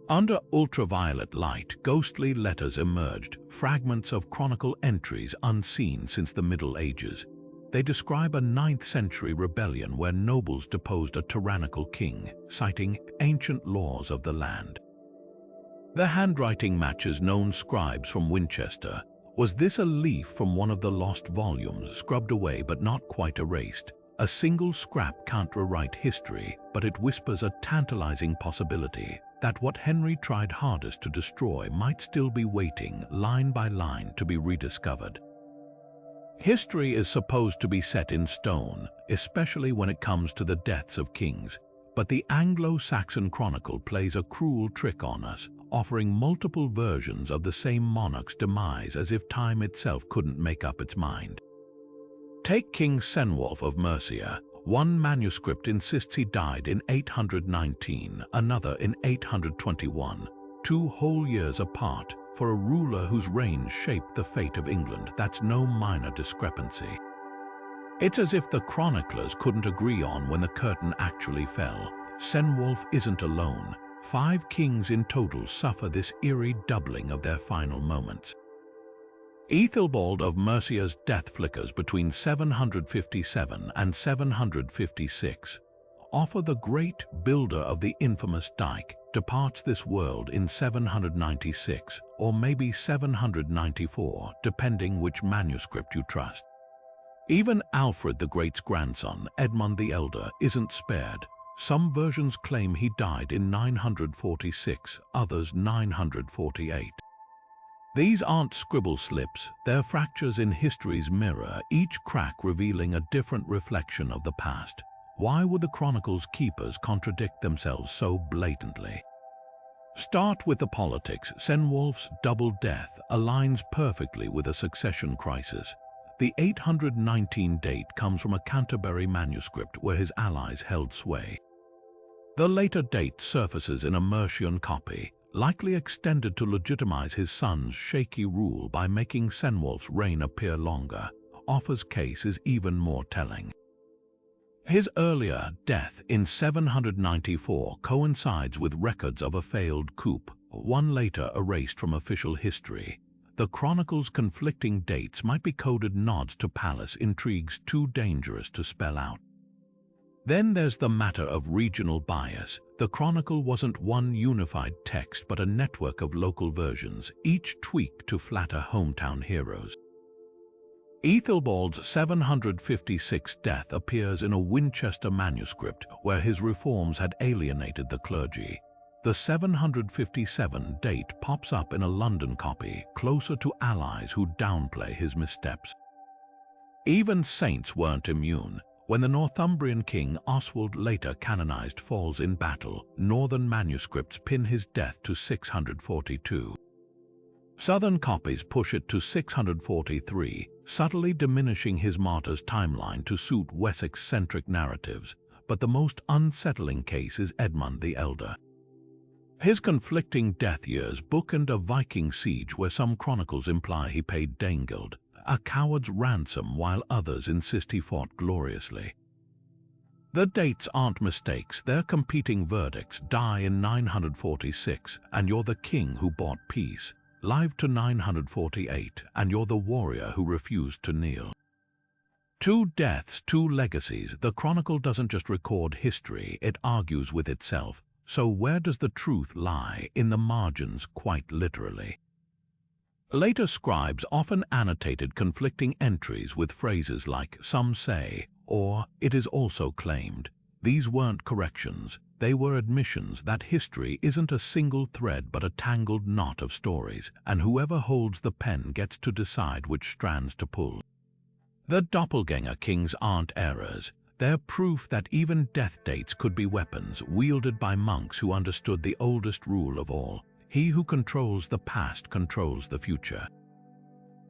Under ultraviolet light, ghostly letters emerged, fragments of chronicle entries unseen since the Middle Ages. They describe a 9th-century rebellion where nobles deposed a tyrannical king, citing ancient laws of the land. The handwriting matches known scribes from Winchester. Was this a leaf from one of the lost volumes, scrubbed away but not quite erased? A single scrap can't rewrite history, but it whispers a tantalizing possibility that what Henry tried hardest to destroy might still be waiting, line by line, to be rediscovered. History is supposed to be set in stone, especially when it comes to the deaths of kings, but the Anglo-Saxon Chronicle plays a cruel trick on us, offering multiple versions of the same monarch's demise as if time itself couldn't make up its mind. Take King Cenwulf of Mercia. One manuscript insists he died in 819, another in 821, 2 whole years apart. For a ruler whose reign shaped the fate of England, that's no minor discrepancy. It's as if the chroniclers couldn't agree on when the curtain actually fell. Cenwulf isn't alone. 5 kings in total suffer this eerie doubling of their final moments. Ethelbald of Mercia's death flickers between 757 and 756. Offa, the great builder of the infamous dike, departs this world in 796, or maybe 794, depending which manuscript you trust. Even Alfred the Great's grandson, Edmund the Elder, isn't spared. Some versions claim he died in 946, others 948. These aren't scribble slips, they're fractures in history's mirror, each crack revealing a different reflection of the past. Why would the Chronicle's keepers contradict themselves so blatantly? Start with the politics. Cenwulf's double death aligns perfectly with a succession crisis. The 819 date comes from a Canterbury manuscript where his allies held sway. The later date surfaces in a Mercian copy, likely extended to legitimize his son's shaky rule by making Cenwalf's reign appear longer. Offa's case is even more telling. His earlier death in 794 coincides with records of a failed coup, one later erased from official history. The chronicle's conflicting dates might be coded nods to palace intrigues too dangerous to spell out. Then there's the matter of regional bias. The chronicle wasn't one unified text but a network of local versions, each tweaked to flatter hometown heroes. Ethelbald's 756 death appears in a Winchester manuscript where his reforms had alienated the clergy. The 757 date pops up in a London copy, closer to allies who downplay his missteps. Even saints weren't immune. When the Northumbrian king Oswald later canonized falls in battle, northern manuscripts pin his death to 642. Southern copies push it to 643, subtly diminishing his martyr's timeline to suit Wessex-centric narratives, but the most unsettling case is Edmund the Elder. His conflicting death years bookend a Viking siege where some chronicles imply he paid Danegeld, a coward's ransom, while others insist he fought gloriously. The dates aren't mistakes, they're competing verdicts. Die in 946, and you're the king who bought peace. Live to 948, and you're the warrior who refused to kneel. Two deaths, two legacies. The chronicle doesn't just record history, it argues with itself. So where does the truth lie? In the margins, quite literally. Later scribes often annotated conflicting entries with phrases like "some say" or "it is also claimed." These weren't corrections, they were admissions that history isn't a single thread but a tangled knot of stories, and whoever holds the pen gets to decide which strands to pull. The doppelganger kings aren't errors. They're proof that even death dates could be weapons wielded by monks who understood the oldest rule of all. He who controls the past controls the future.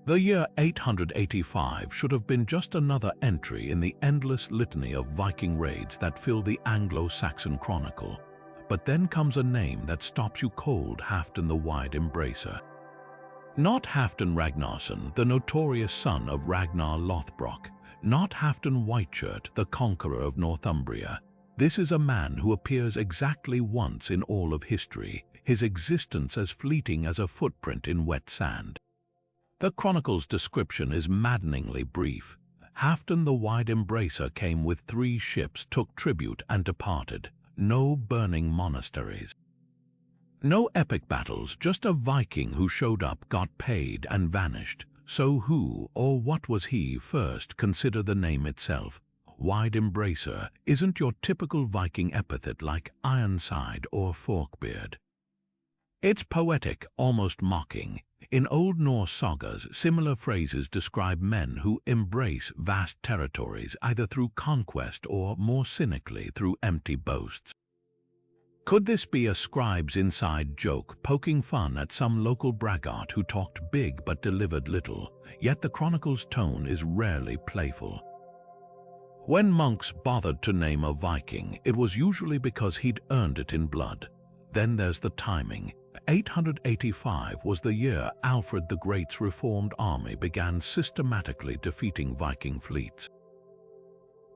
The year 885 should have been just another entry in the endless litany of Viking raids that fill the Anglo-Saxon Chronicle. But then comes a name that stops you cold: Halfdan the Wide Embracer. Not Halfdan Ragnarsson, the notorious son of Ragnar Lothbrok. Not Halfdan Whiteshirt, the conqueror of Northumbria. This is a man who appears exactly once in all of history, his existence as fleeting as a footprint in wet sand. The chronicle's description is maddeningly brief. Halfdan the Wide Embracer came with 3 ships, took tribute, and departed. No burning monasteries. No epic battles, just a Viking who showed up, got paid, and vanished. So who, or what was he? First, consider the name itself. Wide Embracer isn't your typical Viking epithet like Ironside or Forkbeard. It's poetic, almost mocking. In Old Norse sagas, similar phrases describe men who embrace vast territories either through conquest or, more cynically, through empty boasts. Could this be a scribe's inside joke, poking fun at some local braggart who talked big but delivered little? Yet the chronicle's tone is rarely playful. When monks bothered to name a Viking, it was usually because he'd earned it in blood. Then there's the timing. 885 was the year Alfred the Great's reformed army began systematically defeating Viking fleets.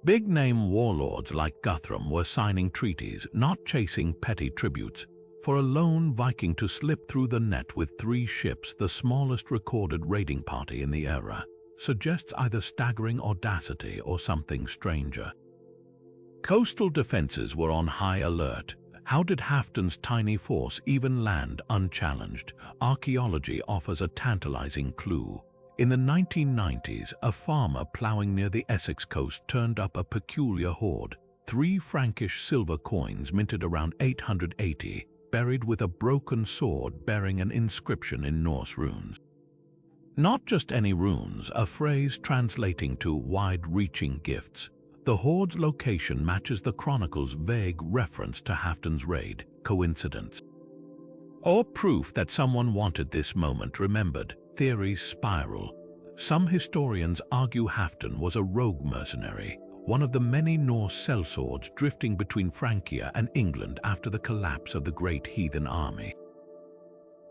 Big-name warlords like Guthrum were signing treaties, not chasing petty tributes. For a lone Viking to slip through the net with 3 ships, the smallest recorded raiding party in the era, suggests either staggering audacity or something stranger. Coastal defenses were on high alert. How did Halfdan's tiny force even land unchallenged? Archaeology offers a tantalizing clue. In the 1990s, a farmer plowing near the Essex coast turned up a peculiar hoard. 3 Frankish silver coins minted around 880, buried with a broken sword bearing an inscription in Norse runes. Not just any runes, a phrase translating to wide-reaching gifts. The hoard's location matches the chronicle's vague reference to Halfdan's raid. Coincidence? Or proof that someone wanted this moment remembered? Theories spiral. Some historians argue Halfdan was a rogue mercenary, one of the many Norse sellswords drifting between Francia and England after the collapse of the great heathen army.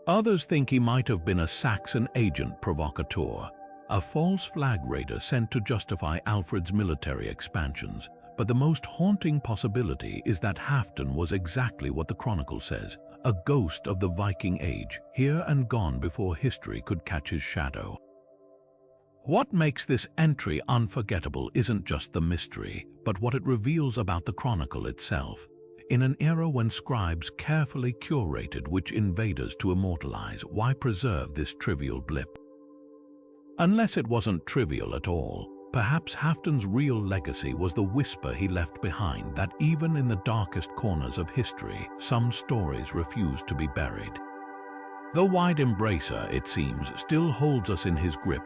Others think he might have been a Saxon agent provocateur, a false flag raider sent to justify Alfred's military expansions. But the most haunting possibility is that Halfdan was exactly what the Chronicle says, a ghost of the Viking age, here and gone before history could catch his shadow. What makes this entry unforgettable isn't just the mystery, but what it reveals about the Chronicle itself. In an era when scribes carefully curated which invaders to immortalize, why preserve this trivial blip? Unless it wasn't trivial at all, perhaps Halfdan's real legacy was the whisper he left behind that even in the darkest corners of history, some stories refuse to be buried. The wide embracer, it seems, still holds us in his grip.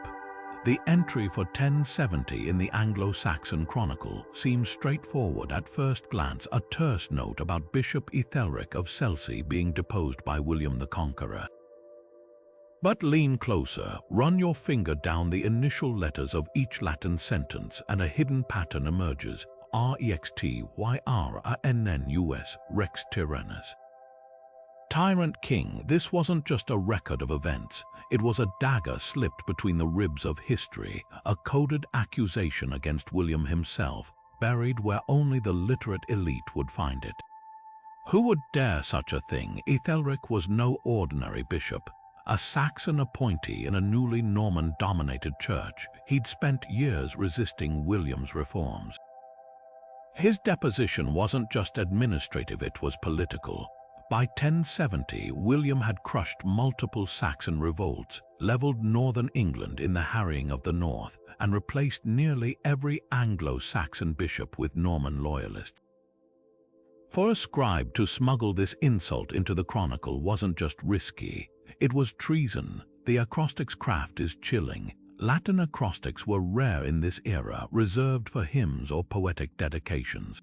The entry for 1070 in the Anglo-Saxon Chronicle seems straightforward at first glance, a terse note about Bishop Ethelric of Selsey being deposed by William the Conqueror. But lean closer, run your finger down the initial letters of each Latin sentence and a hidden pattern emerges: REXTYRANNUS, Rex Tyrannus. Tyrant King. This wasn't just a record of events, it was a dagger slipped between the ribs of history, a coded accusation against William himself, buried where only the literate elite would find it. Who would dare such a thing? Ethelric was no ordinary bishop. A Saxon appointee in a newly Norman-dominated church, he'd spent years resisting William's reforms. His deposition wasn't just administrative, it was political. By 1070, William had crushed multiple Saxon revolts, leveled northern England in the harrying of the north, and replaced nearly every Anglo-Saxon bishop with Norman loyalists. For a scribe to smuggle this insult into the Chronicle wasn't just risky, it was treason. The acrostic's craft is chilling. Latin acrostics were rare in this era, reserved for hymns or poetic dedications.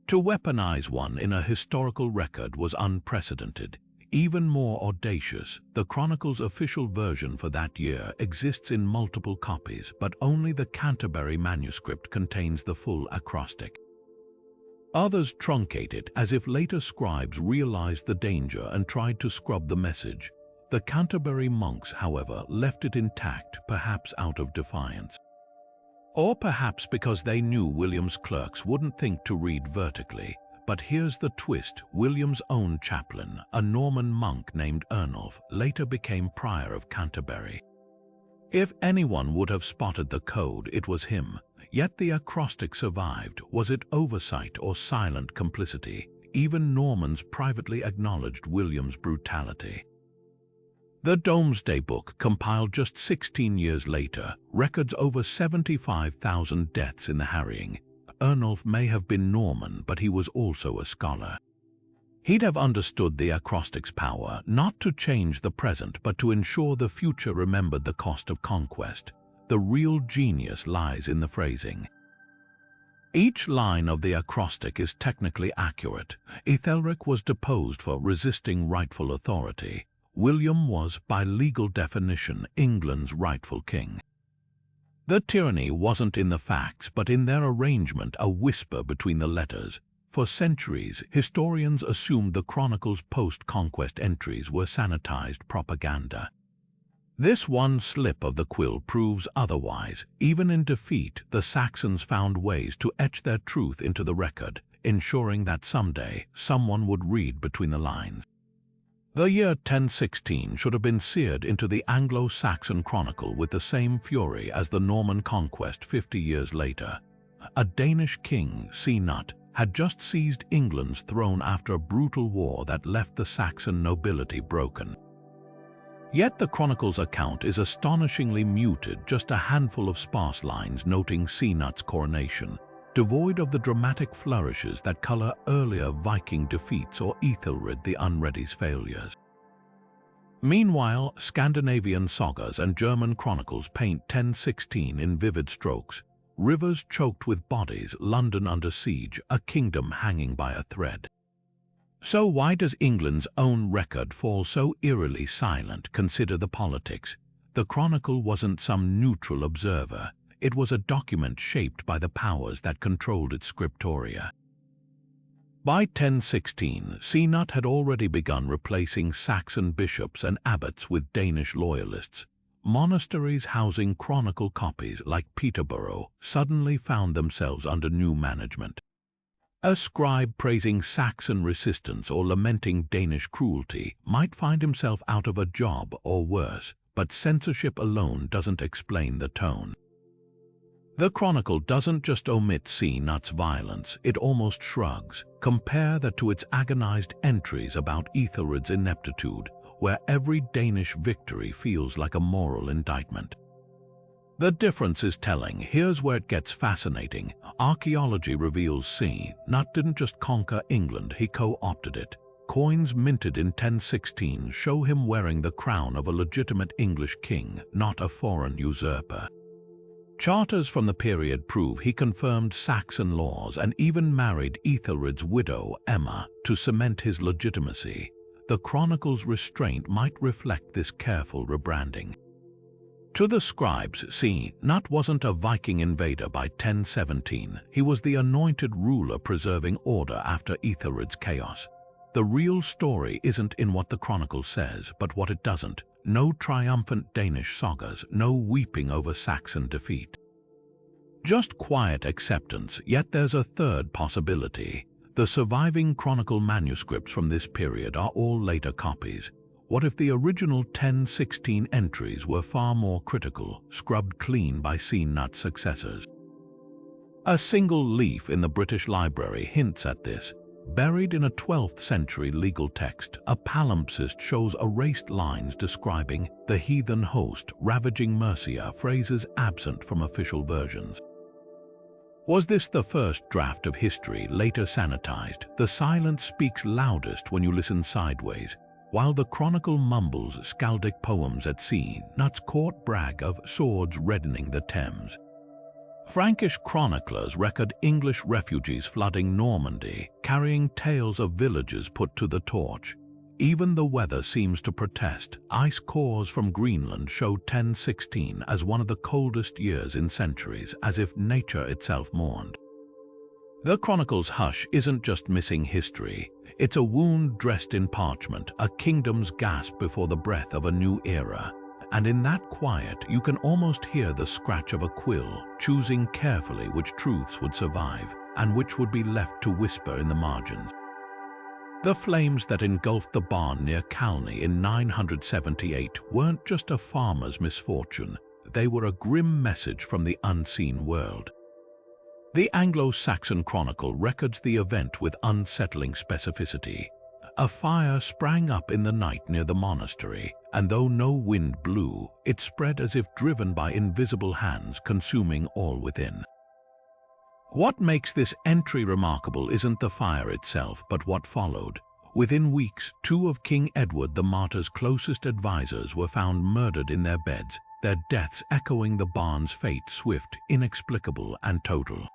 To weaponize one in a historical record was unprecedented. Even more audacious, the Chronicle's official version for that year exists in multiple copies, but only the Canterbury manuscript contains the full acrostic. Others truncate it, as if later scribes realized the danger and tried to scrub the message. The Canterbury monks, however, left it intact, perhaps out of defiance. Or perhaps because they knew William's clerks wouldn't think to read vertically. But here's the twist: William's own chaplain, a Norman monk named Ernulf, later became prior of Canterbury. If anyone would have spotted the code, it was him. Yet the acrostic survived. Was it oversight or silent complicity? Even Normans privately acknowledged William's brutality. The Domesday Book, compiled just 16 years later, records over 75,000 deaths in the harrying. Ernulf may have been Norman, but he was also a scholar. He'd have understood the acrostic's power, not to change the present, but to ensure the future remembered the cost of conquest. The real genius lies in the phrasing. Each line of the acrostic is technically accurate. Ethelric was deposed for resisting rightful authority. William was, by legal definition, England's rightful king. The tyranny wasn't in the facts, but in their arrangement, a whisper between the letters. For centuries, historians assumed the Chronicle's post-conquest entries were sanitized propaganda. This one slip of the quill proves otherwise. Even in defeat, the Saxons found ways to etch their truth into the record, ensuring that someday someone would read between the lines. The year 1016 should have been seared into the Anglo-Saxon Chronicle with the same fury as the Norman conquest 50 years later. A Danish king, Cnut, had just seized England's throne after a brutal war that left the Saxon nobility broken. Yet the Chronicle's account is astonishingly muted, just a handful of sparse lines noting Cnut's coronation, devoid of the dramatic flourishes that color earlier Viking defeats or Ethelred the Unready's failures. Meanwhile, Scandinavian sagas and German chronicles paint 1016 in vivid strokes. Rivers choked with bodies, London under siege, a kingdom hanging by a thread. So why does England's own record fall so eerily silent? Consider the politics. The Chronicle wasn't some neutral observer. it was a document shaped by the powers that controlled its scriptoria. By 1016, Cnut had already begun replacing Saxon bishops and abbots with Danish loyalists. Monasteries housing chronicle copies like Peterborough suddenly found themselves under new management. A scribe praising Saxon resistance or lamenting Danish cruelty might find himself out of a job or worse, but censorship alone doesn't explain the tone. The Chronicle doesn't just omit Cnut's violence, it almost shrugs. Compare that to its agonized entries about Ethelred's ineptitude, where every Danish victory feels like a moral indictment. The difference is telling. Here's where it gets fascinating. Archaeology reveals Cnut didn't just conquer England, he co-opted it. Coins minted in 1016 show him wearing the crown of a legitimate English king, not a foreign usurper. Charters from the period prove he confirmed Saxon laws and even married Ethelred's widow, Emma, to cement his legitimacy. The Chronicle's restraint might reflect this careful rebranding. To the scribes, Cnut wasn't a Viking invader by 1017. He was the anointed ruler preserving order after Ethelred's chaos. The real story isn't in what the Chronicle says, but what it doesn't. No triumphant Danish sagas, no weeping over Saxon defeat. Just quiet acceptance, yet there's a third possibility. The surviving Chronicle manuscripts from this period are all later copies. What if the original 1016 entries were far more critical, scrubbed clean by Cnut's successors? A single leaf in the British Library hints at this. Buried in a 12th century legal text, a palimpsest shows erased lines describing the heathen host ravaging Mercia, phrases absent from official versions. Was this the first draft of history, later sanitized? The silence speaks loudest when you listen sideways. While the Chronicle mumbles skaldic poems at Cnut's court brag of swords reddening the Thames. Frankish chroniclers record English refugees flooding Normandy, carrying tales of villages put to the torch. Even the weather seems to protest. Ice cores from Greenland show 1016 as one of the coldest years in centuries, as if nature itself mourned. The Chronicle's hush isn't just missing history. It's a wound dressed in parchment, a kingdom's gasp before the breath of a new era. And in that quiet, you can almost hear the scratch of a quill, choosing carefully which truths would survive and which would be left to whisper in the margins. The flames that engulfed the barn near Calney in 978 weren't just a farmer's misfortune, they were a grim message from the unseen world. The Anglo-Saxon Chronicle records the event with unsettling specificity. A fire sprang up in the night near the monastery, and though no wind blew, it spread as if driven by invisible hands, consuming all within. What makes this entry remarkable isn't the fire itself, but what followed. Within weeks, 2 of King Edward the Martyr's closest advisors were found murdered in their beds, their deaths echoing the barn's fate, swift, inexplicable, and total.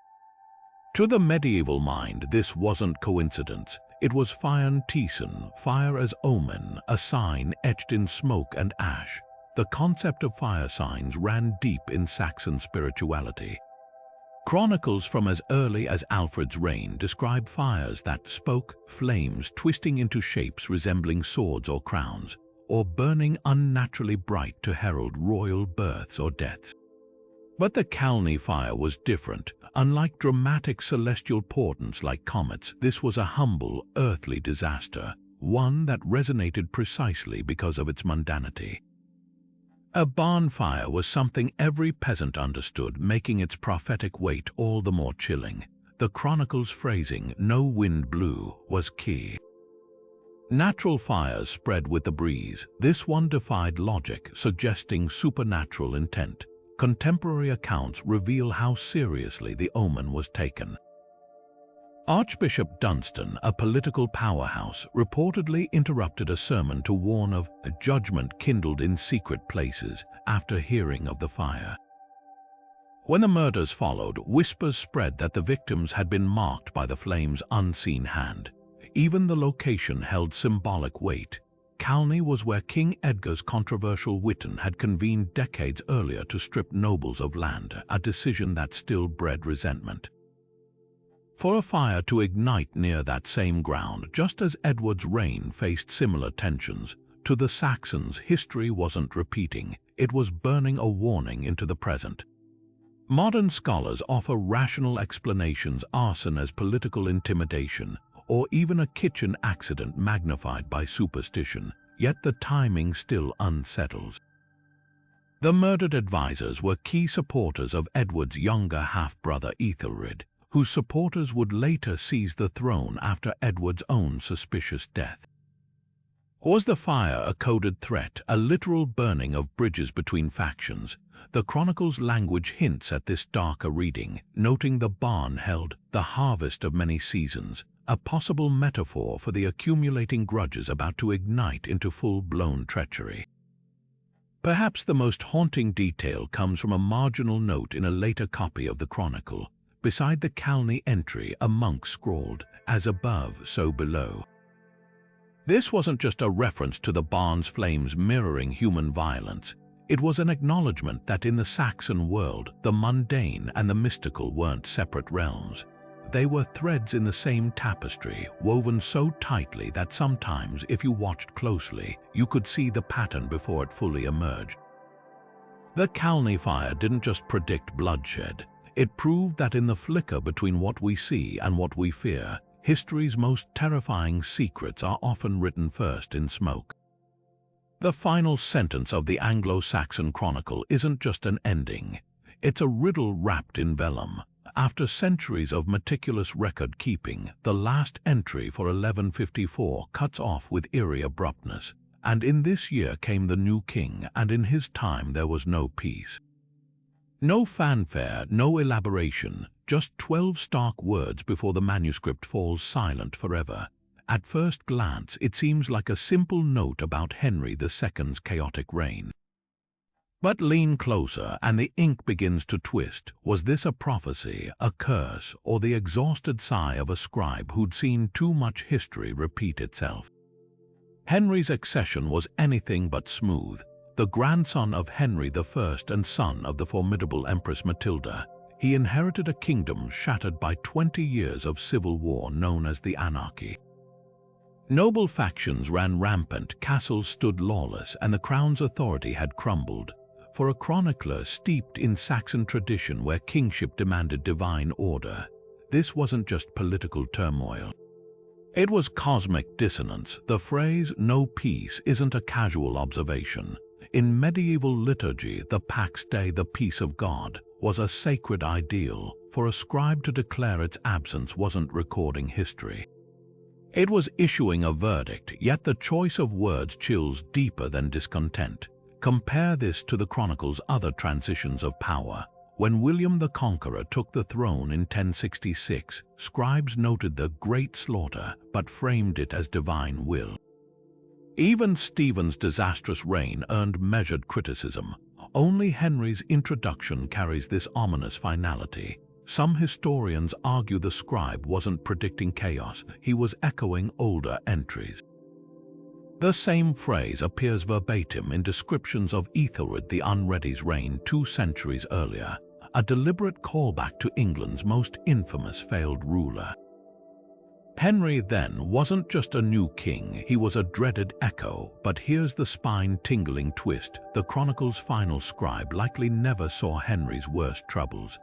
To the medieval mind, this wasn't coincidence. It was Fian Tison, fire as omen, a sign etched in smoke and ash. The concept of fire signs ran deep in Saxon spirituality. Chronicles from as early as Alfred's reign describe fires that spoke, flames twisting into shapes resembling swords or crowns, or burning unnaturally bright to herald royal births or deaths. But the Calney fire was different. Unlike dramatic celestial portents like comets, this was a humble, earthly disaster, one that resonated precisely because of its mundanity. A barn fire was something every peasant understood, making its prophetic weight all the more chilling. The Chronicle's phrasing, "no wind blew," was key. Natural fires spread with the breeze. This one defied logic, suggesting supernatural intent. Contemporary accounts reveal how seriously the omen was taken. Archbishop Dunstan, a political powerhouse, reportedly interrupted a sermon to warn of a judgment kindled in secret places after hearing of the fire. When the murders followed, whispers spread that the victims had been marked by the flame's unseen hand. Even the location held symbolic weight. Calne was where King Edgar's controversial Witan had convened decades earlier to strip nobles of land, a decision that still bred resentment. For a fire to ignite near that same ground, just as Edward's reign faced similar tensions, to the Saxons, history wasn't repeating, it was burning a warning into the present. Modern scholars offer rational explanations: arson as political intimidation, or even a kitchen accident magnified by superstition, yet the timing still unsettles. The murdered advisors were key supporters of Edward's younger half-brother Ethelred, whose supporters would later seize the throne after Edward's own suspicious death. Was the fire a coded threat, a literal burning of bridges between factions? The Chronicle's language hints at this darker reading, noting the barn held the harvest of many seasons, a possible metaphor for the accumulating grudges about to ignite into full-blown treachery. Perhaps the most haunting detail comes from a marginal note in a later copy of the Chronicle. Beside the Calne entry, a monk scrawled, "As above, so below." This wasn't just a reference to the barn's flames mirroring human violence. It was an acknowledgement that in the Saxon world, the mundane and the mystical weren't separate realms. They were threads in the same tapestry, woven so tightly that sometimes, if you watched closely, you could see the pattern before it fully emerged. The Calne fire didn't just predict bloodshed. It proved that in the flicker between what we see and what we fear, history's most terrifying secrets are often written first in smoke. The final sentence of the Anglo-Saxon Chronicle isn't just an ending. It's a riddle wrapped in vellum. After centuries of meticulous record-keeping, the last entry for 1154 cuts off with eerie abruptness. And in this year came the new king, and in his time there was no peace. No fanfare, no elaboration, just 12 stark words before the manuscript falls silent forever. At first glance, it seems like a simple note about Henry II's chaotic reign. But lean closer, and the ink begins to twist. Was this a prophecy, a curse, or the exhausted sigh of a scribe who'd seen too much history repeat itself? Henry's accession was anything but smooth. The grandson of Henry I and son of the formidable Empress Matilda, he inherited a kingdom shattered by 20 years of civil war known as the Anarchy. Noble factions ran rampant, castles stood lawless, and the crown's authority had crumbled. For a chronicler steeped in Saxon tradition where kingship demanded divine order, this wasn't just political turmoil. It was cosmic dissonance. The phrase, "no peace," isn't a casual observation. In medieval liturgy, the Pax Dei, the peace of God, was a sacred ideal. For a scribe to declare its absence wasn't recording history. It was issuing a verdict, yet the choice of words chills deeper than discontent. Compare this to the Chronicle's other transitions of power. When William the Conqueror took the throne in 1066, scribes noted the great slaughter, but framed it as divine will. Even Stephen's disastrous reign earned measured criticism. Only Henry's introduction carries this ominous finality. Some historians argue the scribe wasn't predicting chaos, he was echoing older entries. The same phrase appears verbatim in descriptions of Ethelred the Unready's reign 2 centuries earlier, a deliberate callback to England's most infamous failed ruler. Henry then wasn't just a new king, he was a dreaded echo. But here's the spine-tingling twist: the Chronicle's final scribe likely never saw Henry's worst troubles.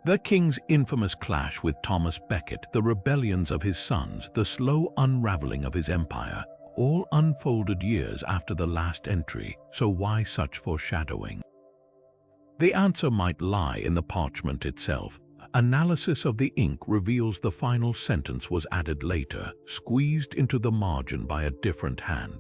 The king's infamous clash with Thomas Becket, the rebellions of his sons, the slow unraveling of his empire, all unfolded years after the last entry. So why such foreshadowing? The answer might lie in the parchment itself. Analysis of the ink reveals the final sentence was added later, squeezed into the margin by a different hand.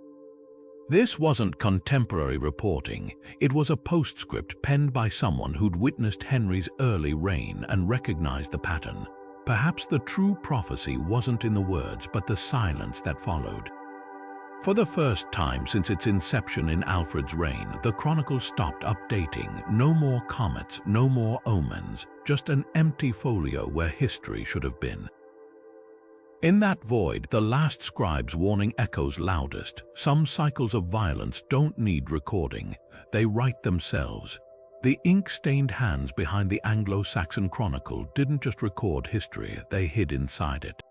This wasn't contemporary reporting, it was a postscript penned by someone who'd witnessed Henry's early reign and recognized the pattern. Perhaps the true prophecy wasn't in the words, but the silence that followed. For the first time since its inception in Alfred's reign, the Chronicle stopped updating. No more comets, no more omens, just an empty folio where history should have been. In that void, the last scribe's warning echoes loudest. Some cycles of violence don't need recording. They write themselves. The ink-stained hands behind the Anglo-Saxon Chronicle didn't just record history, they hid inside it.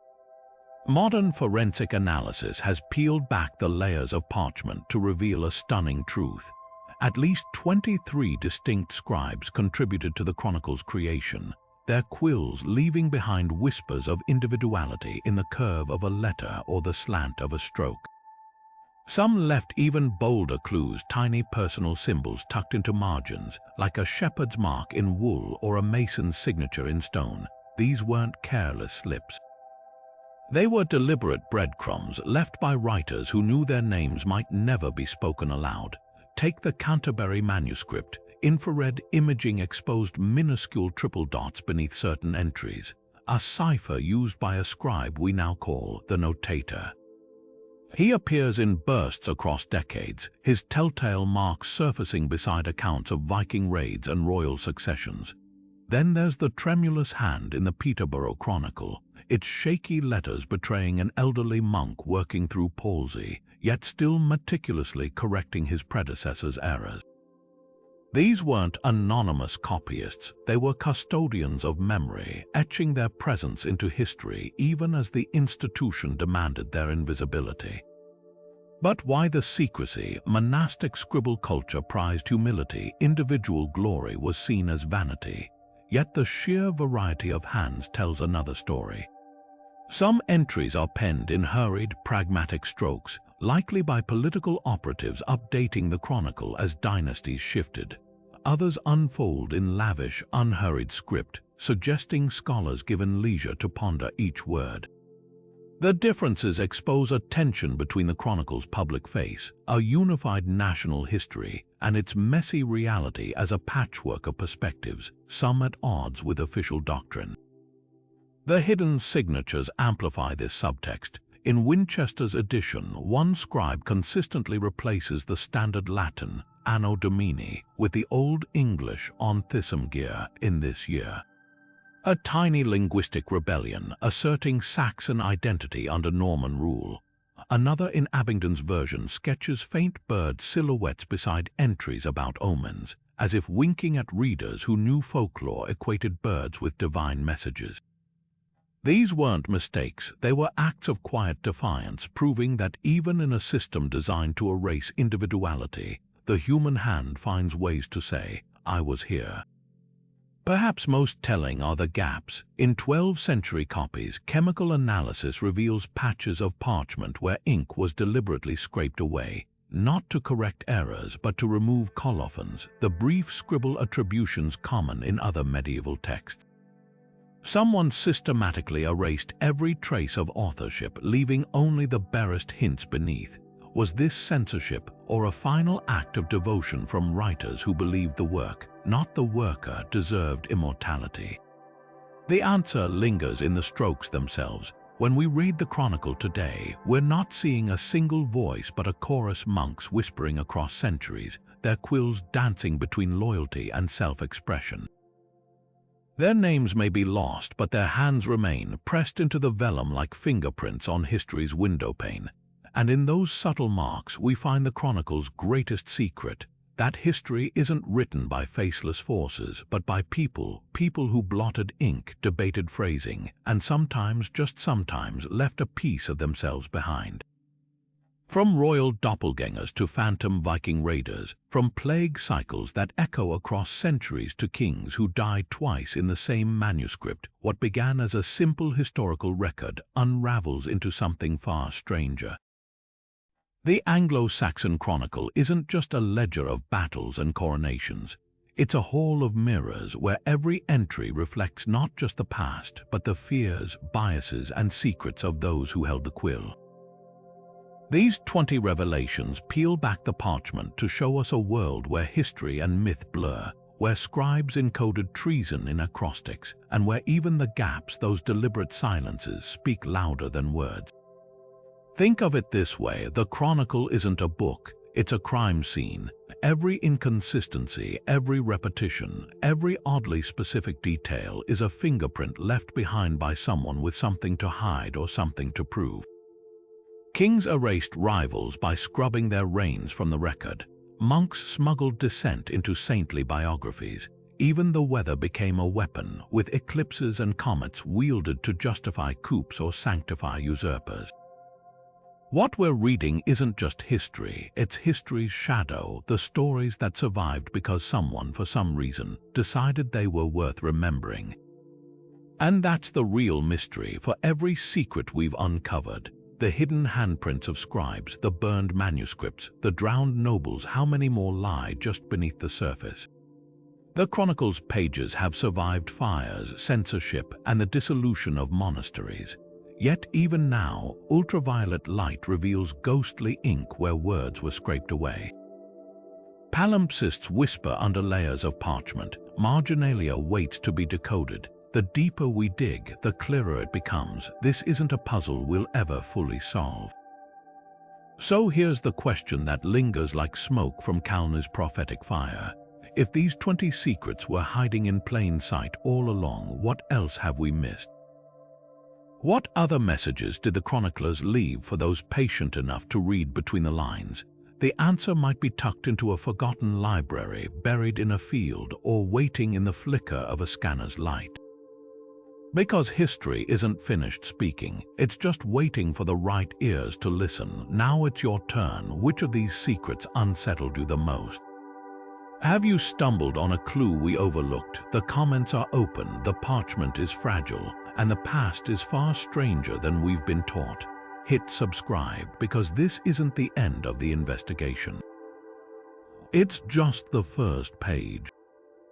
Modern forensic analysis has peeled back the layers of parchment to reveal a stunning truth. At least 23 distinct scribes contributed to the Chronicle's creation, their quills leaving behind whispers of individuality in the curve of a letter or the slant of a stroke. Some left even bolder clues, tiny personal symbols tucked into margins, like a shepherd's mark in wool or a mason's signature in stone. These weren't careless slips. They were deliberate breadcrumbs left by writers who knew their names might never be spoken aloud. Take the Canterbury manuscript. Infrared imaging exposed minuscule triple dots beneath certain entries, a cipher used by a scribe we now call the notator. He appears in bursts across decades, his telltale marks surfacing beside accounts of Viking raids and royal successions. Then there's the tremulous hand in the Peterborough Chronicle, its shaky letters betraying an elderly monk working through palsy, yet still meticulously correcting his predecessor's errors. These weren't anonymous copyists, they were custodians of memory, etching their presence into history even as the institution demanded their invisibility. But why the secrecy? Monastic scribble culture prized humility, individual glory was seen as vanity. Yet the sheer variety of hands tells another story. Some entries are penned in hurried, pragmatic strokes, likely by political operatives updating the chronicle as dynasties shifted. Others unfold in lavish, unhurried script, suggesting scholars given leisure to ponder each word. The differences expose a tension between the chronicle's public face, a unified national history, and its messy reality as a patchwork of perspectives, some at odds with official doctrine. The hidden signatures amplify this subtext. In Winchester's edition, one scribe consistently replaces the standard Latin Anno Domini with the Old English On Thisum Gear in this year. A tiny linguistic rebellion asserting Saxon identity under Norman rule. Another in Abingdon's version sketches faint bird silhouettes beside entries about omens, as if winking at readers who knew folklore equated birds with divine messages. These weren't mistakes, they were acts of quiet defiance, proving that even in a system designed to erase individuality, the human hand finds ways to say, "I was here." Perhaps most telling are the gaps. In 12th century copies, chemical analysis reveals patches of parchment where ink was deliberately scraped away, not to correct errors but to remove colophons, the brief scribble attributions common in other medieval texts. Someone systematically erased every trace of authorship, leaving only the barest hints beneath. Was this censorship or a final act of devotion from writers who believed the work, not the worker, deserved immortality? The answer lingers in the strokes themselves. When we read the Chronicle today, we're not seeing a single voice but a chorus monks whispering across centuries, their quills dancing between loyalty and self-expression. Their names may be lost, but their hands remain, pressed into the vellum like fingerprints on history's windowpane. And in those subtle marks we find the Chronicle's greatest secret, that history isn't written by faceless forces, but by people who blotted ink, debated phrasing, and sometimes, just sometimes, left a piece of themselves behind. From royal doppelgangers to phantom Viking raiders, from plague cycles that echo across centuries to kings who died twice in the same manuscript, what began as a simple historical record unravels into something far stranger. The Anglo-Saxon Chronicle isn't just a ledger of battles and coronations. It's a hall of mirrors where every entry reflects not just the past, but the fears, biases, and secrets of those who held the quill. These 20 revelations peel back the parchment to show us a world where history and myth blur, where scribes encoded treason in acrostics, and where even the gaps, those deliberate silences, speak louder than words. Think of it this way: the Chronicle isn't a book, It's a crime scene. Every inconsistency, every repetition, every oddly specific detail is a fingerprint left behind by someone with something to hide or something to prove. Kings erased rivals by scrubbing their reigns from the record. Monks smuggled dissent into saintly biographies. Even the weather became a weapon, with eclipses and comets wielded to justify coups or sanctify usurpers. What we're reading isn't just history, it's history's shadow, the stories that survived because someone, for some reason, decided they were worth remembering. And that's the real mystery. For every secret we've uncovered, the hidden handprints of scribes, the burned manuscripts, the drowned nobles, how many more lie just beneath the surface? The Chronicle's pages have survived fires, censorship, and the dissolution of monasteries. Yet even now, ultraviolet light reveals ghostly ink where words were scraped away. Palimpsests whisper under layers of parchment. Marginalia waits to be decoded. The deeper we dig, the clearer it becomes. This isn't a puzzle we'll ever fully solve. So here's the question that lingers like smoke from Calner's prophetic fire. If these 20 secrets were hiding in plain sight all along, what else have we missed? What other messages did the chroniclers leave for those patient enough to read between the lines? The answer might be tucked into a forgotten library, buried in a field, or waiting in the flicker of a scanner's light. Because history isn't finished speaking, it's just waiting for the right ears to listen. Now it's your turn. Which of these secrets unsettled you the most? Have you stumbled on a clue we overlooked? The comments are open, the parchment is fragile, and the past is far stranger than we've been taught. Hit subscribe, because this isn't the end of the investigation. It's just the first page.